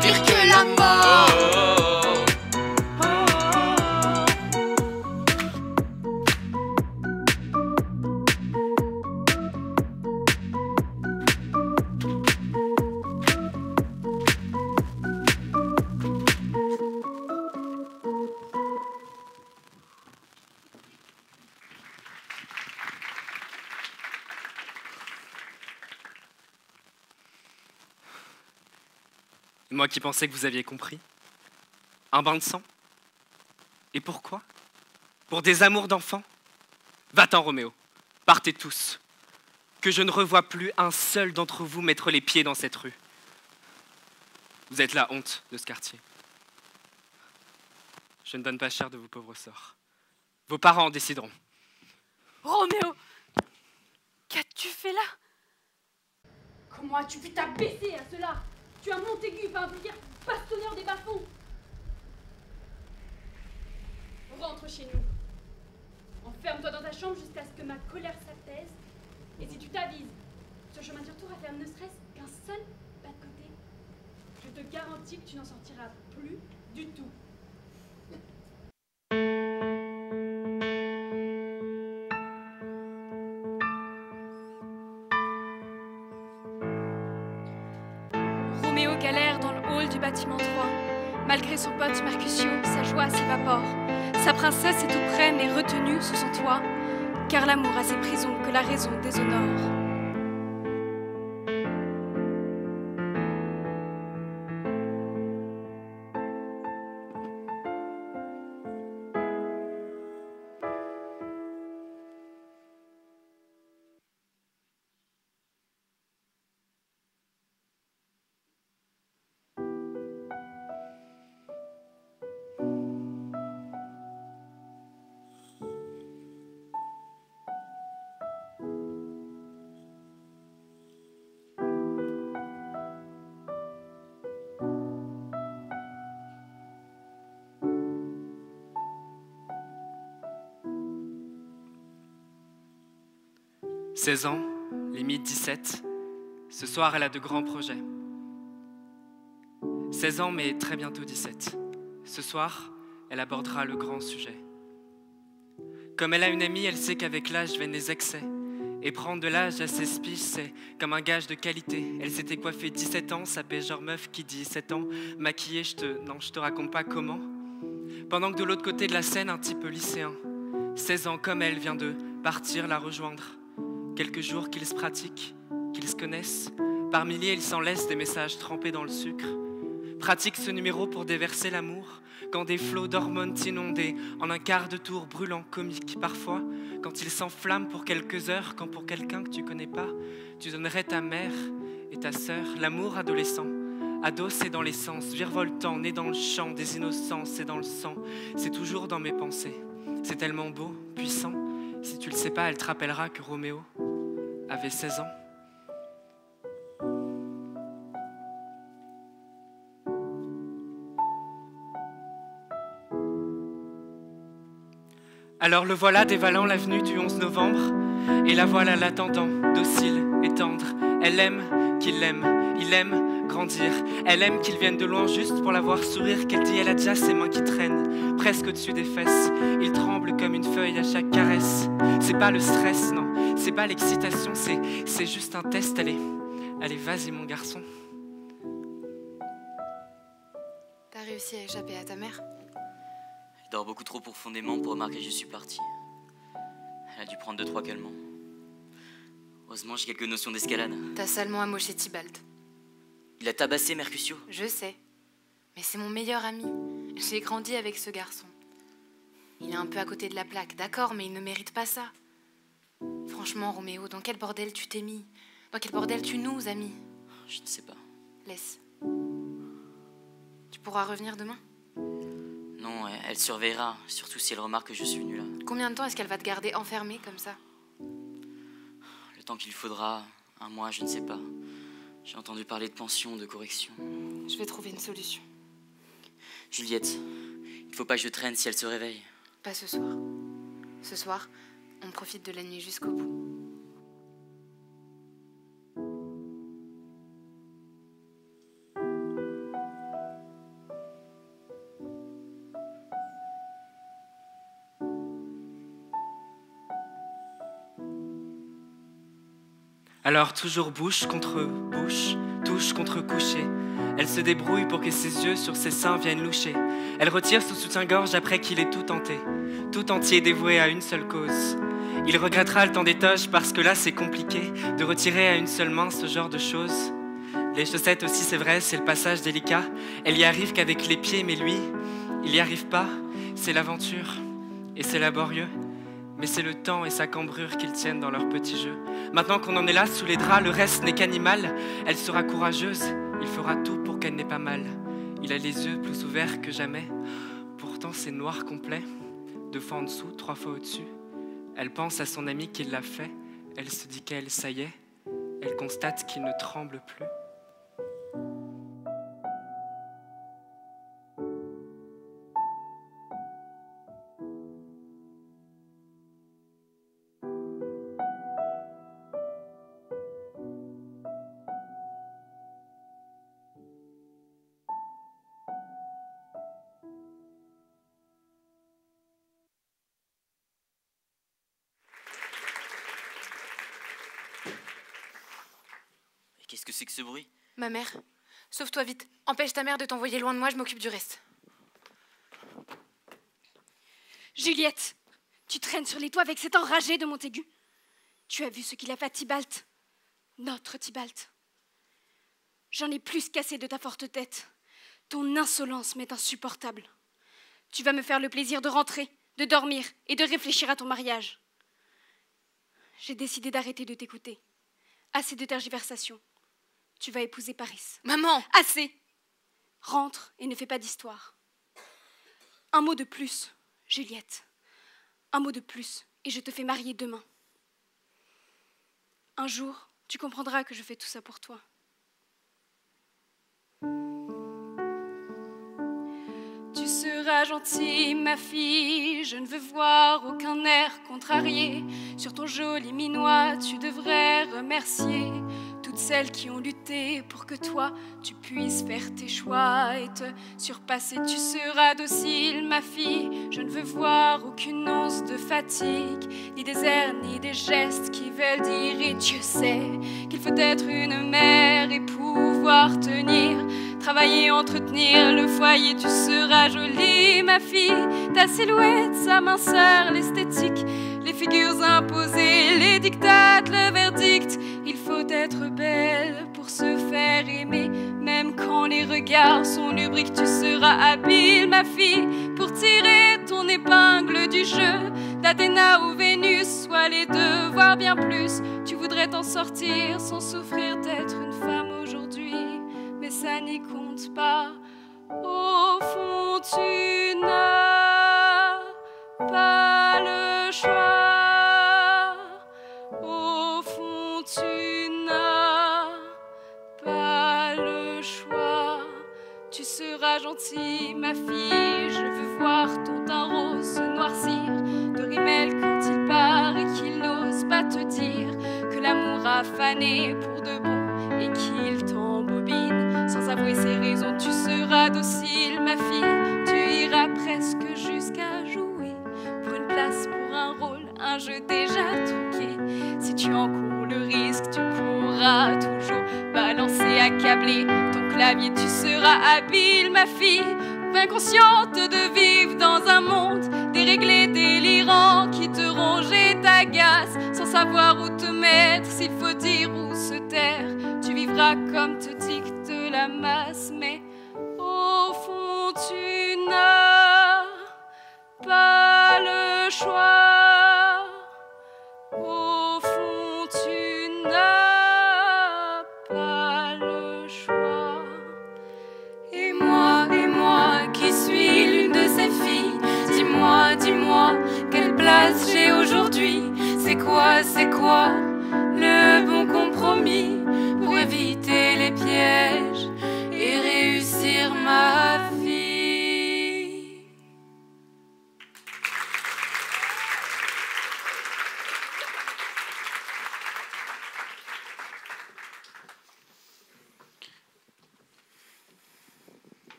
Pire que la mort. Moi qui pensais que vous aviez compris. Un bain de sang? Et pourquoi? Pour des amours d'enfants? Va-t'en, Roméo. Partez tous. Que je ne revoie plus un seul d'entre vous mettre les pieds dans cette rue. Vous êtes la honte de ce quartier. Je ne donne pas cher de vos pauvres sorts. Vos parents en décideront. Roméo, fais là? Comment as-tu pu t'abaisser à cela? Tu as Montaigu, un vulgaire bastonneur des bas-fonds. Rentre chez nous. Enferme-toi dans ta chambre jusqu'à ce que ma colère s'apaise. Et si tu t'avises, ce chemin du retour à faire ne serait-ce qu'un seul pas de côté, je te garantis que tu n'en sortiras plus du tout. Roméo galère dans le hall du bâtiment 3. Malgré son pote Mercutio, sa joie s'évapore. Sa princesse est tout près mais retenue sous son toit, car l'amour a ses prisons que la raison déshonore. « 16 ans, limite 17. Ce soir, elle a de grands projets. 16 ans, mais très bientôt 17. Ce soir, elle abordera le grand sujet. Comme elle a une amie, elle sait qu'avec l'âge viennent les excès. Et prendre de l'âge à 16 piges, c'est comme un gage de qualité. Elle s'était coiffée 17 ans, ça paie genre meuf qui dit 7 ans. Maquillée, je te raconte pas comment. Pendant que de l'autre côté de la scène, un type lycéen, 16 ans comme elle, vient de partir la rejoindre. Quelques jours qu'ils se pratiquent, qu'ils se connaissent. Par milliers, ils s'en laissent des messages trempés dans le sucre. Pratique ce numéro pour déverser l'amour. Quand des flots d'hormones t'inondent en un quart de tour brûlant, comique. Parfois, quand ils s'enflamment pour quelques heures, quand pour quelqu'un que tu connais pas, tu donnerais ta mère et ta sœur. L'amour adolescent, ado c'est dans l'essence, virevoltant, né dans le champ des innocents, c'est dans le sang. C'est toujours dans mes pensées. C'est tellement beau, puissant. Si tu le sais pas, elle te rappellera que Roméo avait 16 ans. Alors le voilà dévalant l'avenue du 11 novembre, et la voilà l'attendant, docile et tendre. Elle aime qu'il l'aime, il aime grandir. Elle aime qu'il vienne de loin juste pour la voir sourire, qu'elle dit elle a déjà ses mains qui traînent, presque au-dessus des fesses. Il tremble comme une feuille à chaque caresse. C'est pas le stress, non, c'est pas l'excitation, c'est juste un test. Allez, vas-y mon garçon. T'as réussi à échapper à ta mère? Elle dort beaucoup trop profondément pour remarquer que je suis parti. Elle a dû prendre 2-3 calmants. Heureusement, j'ai quelques notions d'escalade. T'as salement amoché Tybalt. Il a tabassé Mercutio. Je sais. Mais c'est mon meilleur ami. J'ai grandi avec ce garçon. Il est un peu à côté de la plaque, d'accord, mais il ne mérite pas ça. Franchement, Roméo, dans quel bordel tu t'es mis? Dans quel bordel tu nous as mis? Je ne sais pas. Laisse. Tu pourras revenir demain? Non, elle surveillera, surtout si elle remarque que je suis venu là. Combien de temps est-ce qu'elle va te garder enfermé comme ça? Le temps qu'il faudra, 1 mois, je ne sais pas. J'ai entendu parler de pension, de correction. Je vais trouver une solution. Juliette, il ne faut pas que je traîne si elle se réveille. Pas ce soir. Ce soir, on profite de la nuit jusqu'au bout. Alors toujours bouche contre bouche, touche contre coucher. Elle se débrouille pour que ses yeux sur ses seins viennent loucher. Elle retire son soutien-gorge après qu'il ait tout tenté, tout entier dévoué à une seule cause. Il regrettera le temps des toches parce que là c'est compliqué de retirer à une seule main ce genre de choses. Les chaussettes aussi c'est vrai, c'est le passage délicat. Elle y arrive qu'avec les pieds mais lui, il y arrive pas. C'est l'aventure et c'est laborieux. Mais c'est le temps et sa cambrure qu'ils tiennent dans leur petit jeu. Maintenant qu'on en est là, sous les draps, le reste n'est qu'animal. Elle sera courageuse, il fera tout pour qu'elle n'ait pas mal. Il a les yeux plus ouverts que jamais. Pourtant c'est noir complet, 2 fois en dessous, 3 fois au-dessus. Elle pense à son ami qui l'a fait. Elle se dit qu'elle, ça y est, elle constate qu'il ne tremble plus. Qu'est-ce que c'est que ce bruit? Ma mère. Sauve-toi vite. Empêche ta mère de t'envoyer loin de moi, je m'occupe du reste. Juliette, tu traînes sur les toits avec cet enragé de Montaigu. Tu as vu ce qu'il a fait à Tybalt, notre Tybalt. J'en ai plus qu'assez de ta forte tête. Ton insolence m'est insupportable. Tu vas me faire le plaisir de rentrer, de dormir et de réfléchir à ton mariage. J'ai décidé d'arrêter de t'écouter. Assez de tergiversations. Tu vas épouser Paris. Maman! Assez! Rentre et ne fais pas d'histoire. Un mot de plus, Juliette. Un mot de plus, et je te fais marier demain. Un jour, tu comprendras que je fais tout ça pour toi. Tu seras gentille, ma fille, je ne veux voir aucun air contrarié. Sur ton joli minois, tu devrais remercier toutes celles qui ont lutté pour que toi, tu puisses faire tes choix et te surpasser. Tu seras docile, ma fille, je ne veux voir aucune once de fatigue, ni des airs, ni des gestes qui veulent dire. Et Dieu sait qu'il faut être une mère et pouvoir tenir, travailler, entretenir le foyer. Tu seras jolie, ma fille, ta silhouette, sa minceur, l'esthétique, les figures imposées, les dictates, le verdict. Il faut être belle pour se faire aimer, même quand les regards sont lubriques. Tu seras habile, ma fille, pour tirer ton épingle du jeu, d'Athéna ou Vénus, soit les deux, voire bien plus. Tu voudrais t'en sortir sans souffrir d'être une femme aujourd'hui, mais ça n'y compte pas. Au fond, tu n'as pas le choix. Au fond, tu n'as pas le choix. Tu seras gentille, ma fille, je veux voir ton teint rose se noircir de rimel quand il part et qu'il n'ose pas te dire que l'amour a fané pour de bon et qu'il t'embobine sans avouer ses raisons. Tu seras docile, ma fille, tu iras presque jusqu'à jouer pour une place, pour un rôle, un jeu déjà truqué. Si tu encours le risque, tu pourras toujours balancer, accabler ton clavier. Tu seras habile, ma fille, bien consciente de vivre dans un monde déréglé, délirant, qui te ronge et t'agace, sans savoir où te mettre, s'il faut dire ou se taire. Tu vivras comme te dicte la masse, mais au fond tu n'as pas le choix. Au fond tu n'as pas le choix. Et moi qui suis l'une de ces filles, dis-moi, dis-moi, quelle place j'ai aujourd'hui? C'est quoi le bon compromis pour éviter les pièges et réussir ma vie?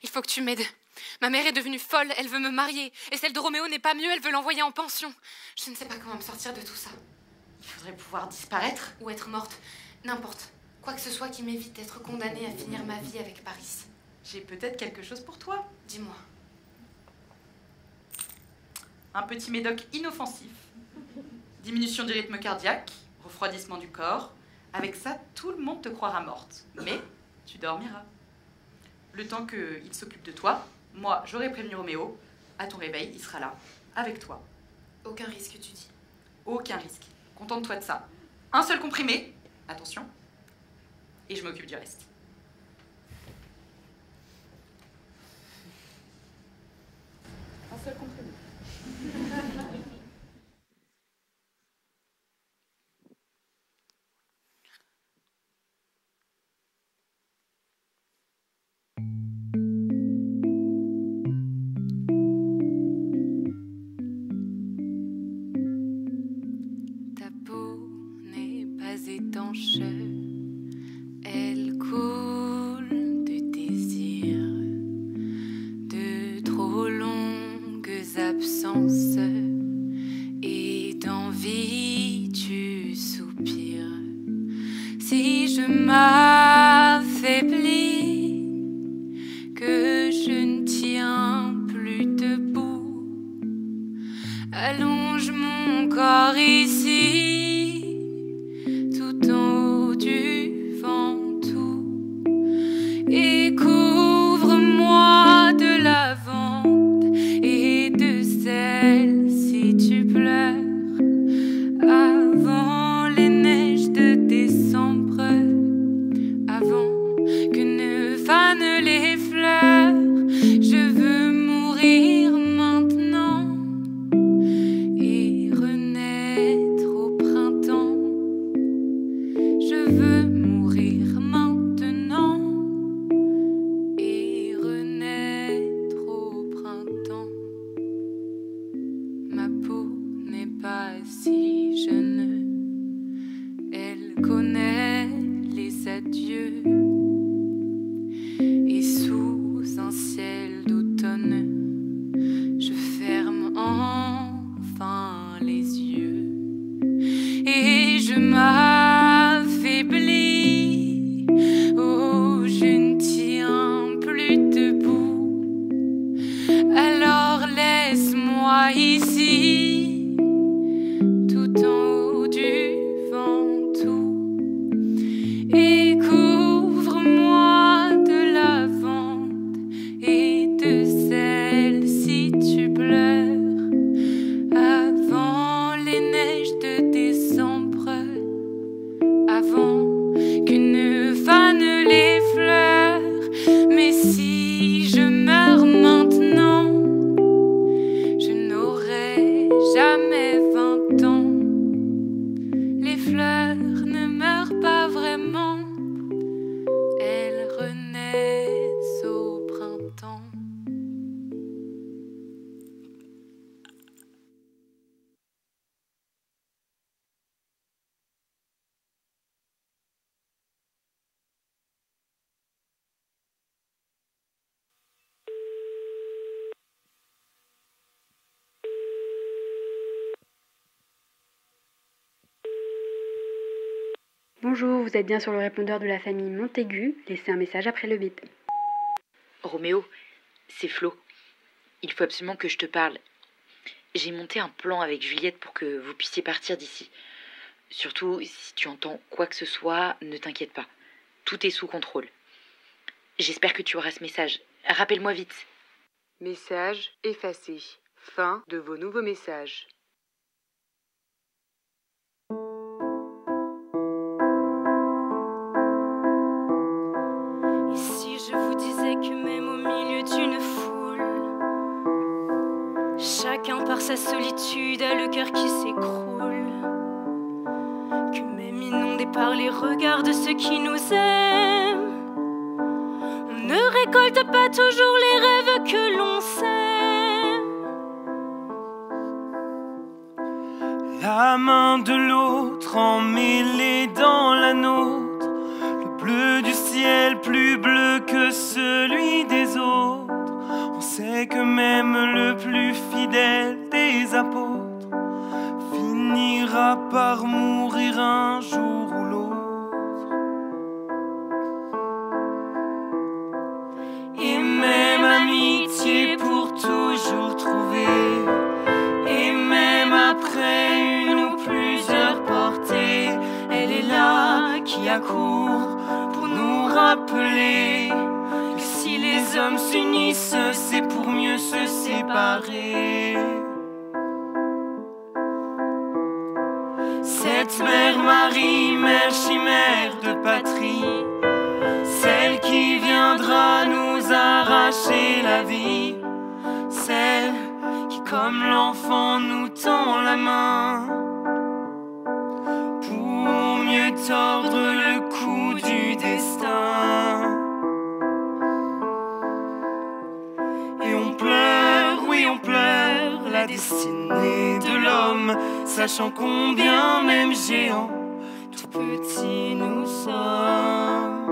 Il faut que tu m'aides. Ma mère est devenue folle, elle veut me marier. Et celle de Roméo n'est pas mieux, elle veut l'envoyer en pension. Je ne sais pas comment me sortir de tout ça. Il faudrait pouvoir disparaître. Ou être morte. N'importe. Quoi que ce soit qui m'évite d'être condamnée à finir ma vie avec Paris. J'ai peut-être quelque chose pour toi. Dis-moi. Un petit médoc inoffensif. Diminution du rythme cardiaque, refroidissement du corps. Avec ça, tout le monde te croira morte. Mais tu dormiras. Le temps qu'il s'occupe de toi, moi, j'aurai prévenu Roméo. À ton réveil, il sera là, avec toi. Aucun risque, tu dis. Aucun risque. Contente-toi de ça. Un seul comprimé, attention, et je m'occupe du reste. Un seul comprimé. Ta peau n'est pas étanche, elle coule de désir, de trop longues absences et d'envie tu soupires. Si je m'affaiblis, que je ne tiens plus debout, allonge mon corps ici, tout en haut du Ventoux, et couvre-moi de lavande et de sel si tu pleures, avant les neiges de décembre, avant que ne fanent les fleurs. Je veux mourir maintenant et renaître au printemps. Je veux mourir maintenant et renaître au printemps. Ma peau n'est pas si jeune, elle connaît les adieux, et sous un ciel d'automne, je ferme enfin les yeux et je m'affaiblis. Oh, je ne tiens plus debout, alors laisse-moi ici, tout en haut du Ventoux, et couvre-moi de lavande et de sel si tu pleures, avant les neiges de décembre, avant que ne fanent les fleurs. Mais si je meurs maintenant, je n'aurai jamais 20 ans. Les fleurs ne meurent pas vraiment, elles renaissent au printemps. Bonjour, vous êtes bien sur le répondeur de la famille Montaigu. Laissez un message après le bip. Roméo, c'est Flo. Il faut absolument que je te parle. J'ai monté un plan avec Juliette pour que vous puissiez partir d'ici. Surtout, si tu entends quoi que ce soit, ne t'inquiète pas. Tout est sous contrôle. J'espère que tu auras ce message. Rappelle-moi vite. Message effacé. Fin de vos nouveaux messages. Et si je vous disais que même au milieu d'une foule, chacun par sa solitude a le cœur qui s'écroule, que même inondé par les regards de ceux qui nous aiment, on ne récolte pas toujours les rêves que l'on sème. La main de l'autre emmêlée dans la nôtre, le bleu du ciel plus bleu que celui des autres. On sait que même le plus fidèle des apôtres finira par mourir un jour ou l'autre. Et même amitié pour toujours trouver, et même après une ou plusieurs portées, elle est là qui accourt pour nous rappeler que si les hommes s'unissent, c'est pour mieux se séparer. Sainte Mère Marie, mère chimère de patrie, celle qui viendra nous arracher la vie, celle qui comme l'enfant nous tend la main pour mieux tordre le cou du destin. Et on pleure, oui on pleure, la destinée de l'homme, sachant combien même géants, tout petits nous sommes.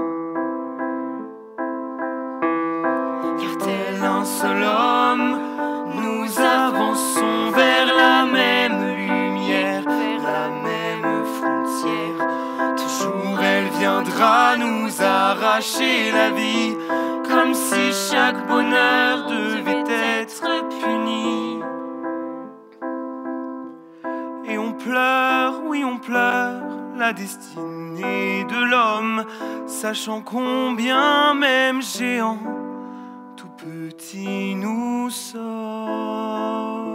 Car tel un seul homme, nous avançons vers la même lumière, vers la même frontière. Toujours elle viendra nous arracher la vie, comme si chaque bonheur devait être puni. Et on pleure, oui on pleure, la destinée de l'homme, sachant combien même géants, tout petits nous sommes.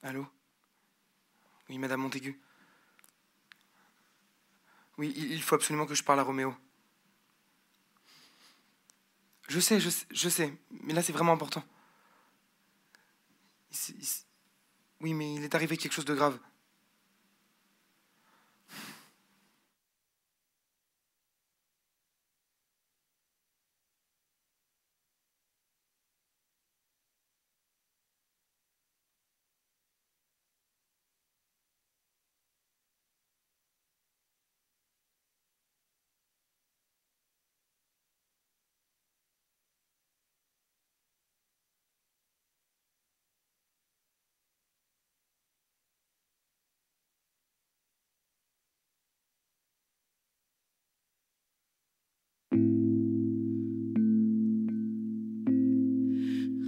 Allô? Oui, Madame Montaigu. Oui, il faut absolument que je parle à Roméo. Je sais, mais là c'est vraiment important. Oui, mais il est arrivé quelque chose de grave.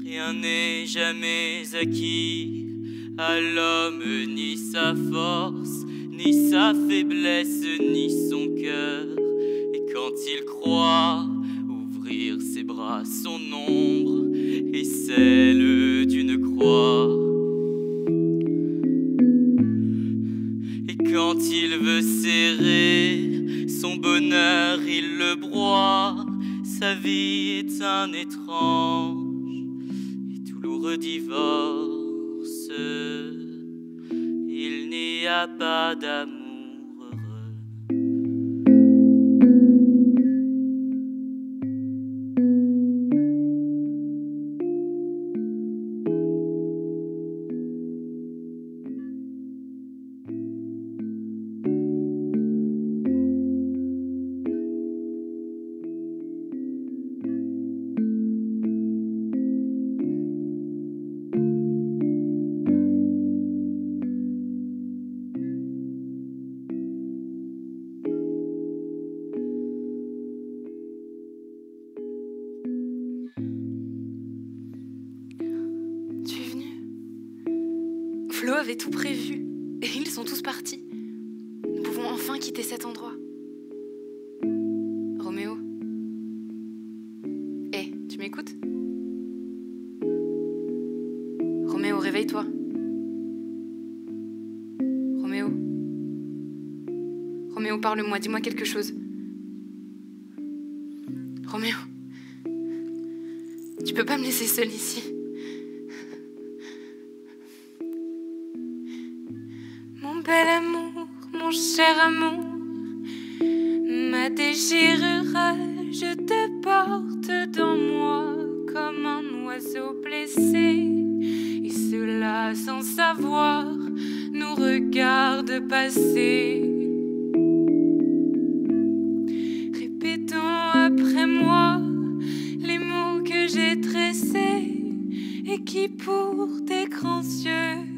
Rien n'est jamais acquis à l'homme, ni sa force, ni sa faiblesse, ni son cœur. Et quand il croit ouvrir ses bras, son ombre est celle d'une croix. Et quand il veut serrer son bonheur, il le broie. Sa vie est un étrange divorce, il n'y a pas d'amour heureux. Flo avait tout prévu et ils sont tous partis. Nous pouvons enfin quitter cet endroit. Roméo. Hé, tu m'écoutes? Roméo, réveille-toi. Roméo. Roméo, parle-moi, dis-moi quelque chose. Roméo. Tu peux pas me laisser seule ici. Mon bel amour, mon cher amour, ma déchirure, je te porte dans moi comme un oiseau blessé. Et cela sans savoir nous regarde passer. Répétons après moi les mots que j'ai tressés et qui pour tes grands yeux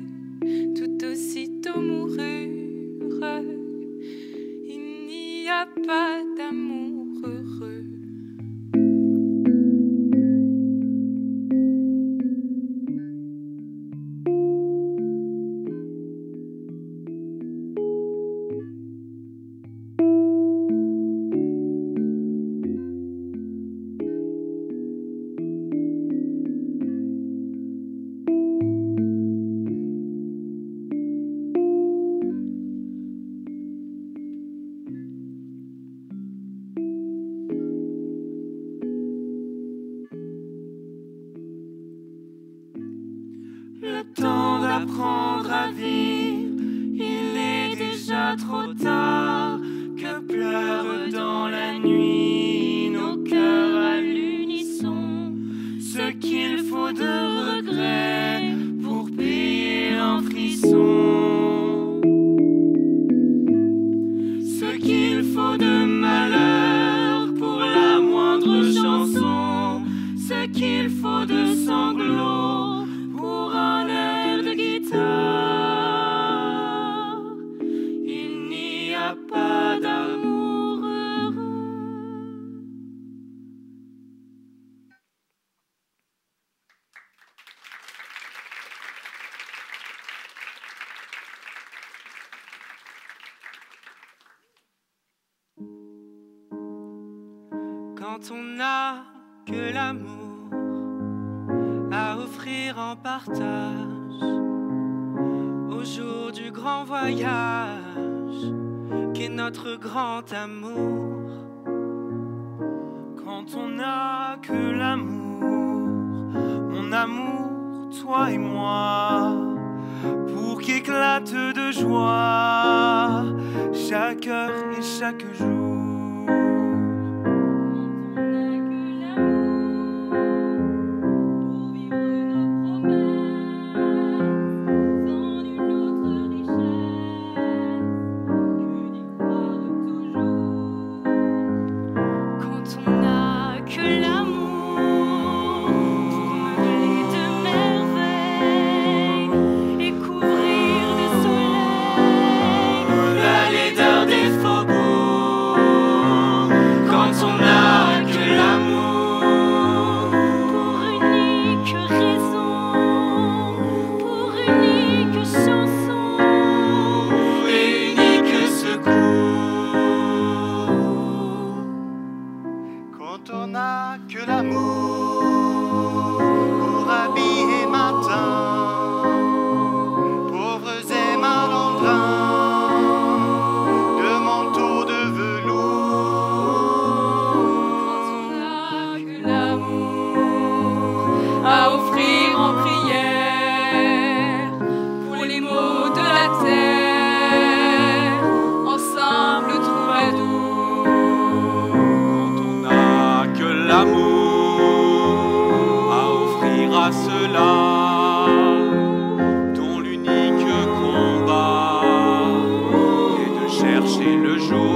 tout aussitôt moururent. Il n'y a pas d'amour heureux. apprendre à vivre. Il est déjà trop tard, que pleurent dans la nuit nos cœurs à l'unisson. Ce qu'il faut de regret pour payer un frisson. Ce qu'il faut de malheur pour la moindre chanson. Ce qu'il faut de sanglots pour un air de guitare. Il n'y a pas d'amour heureux. Quand on n'a que l'amour à offrir en partage, au jour du grand voyage qu'est notre grand amour. Quand on n'a que l'amour, mon amour, toi et moi, pour qu'éclate de joie chaque heure et chaque jour. Dont l'unique combat est de chercher le jour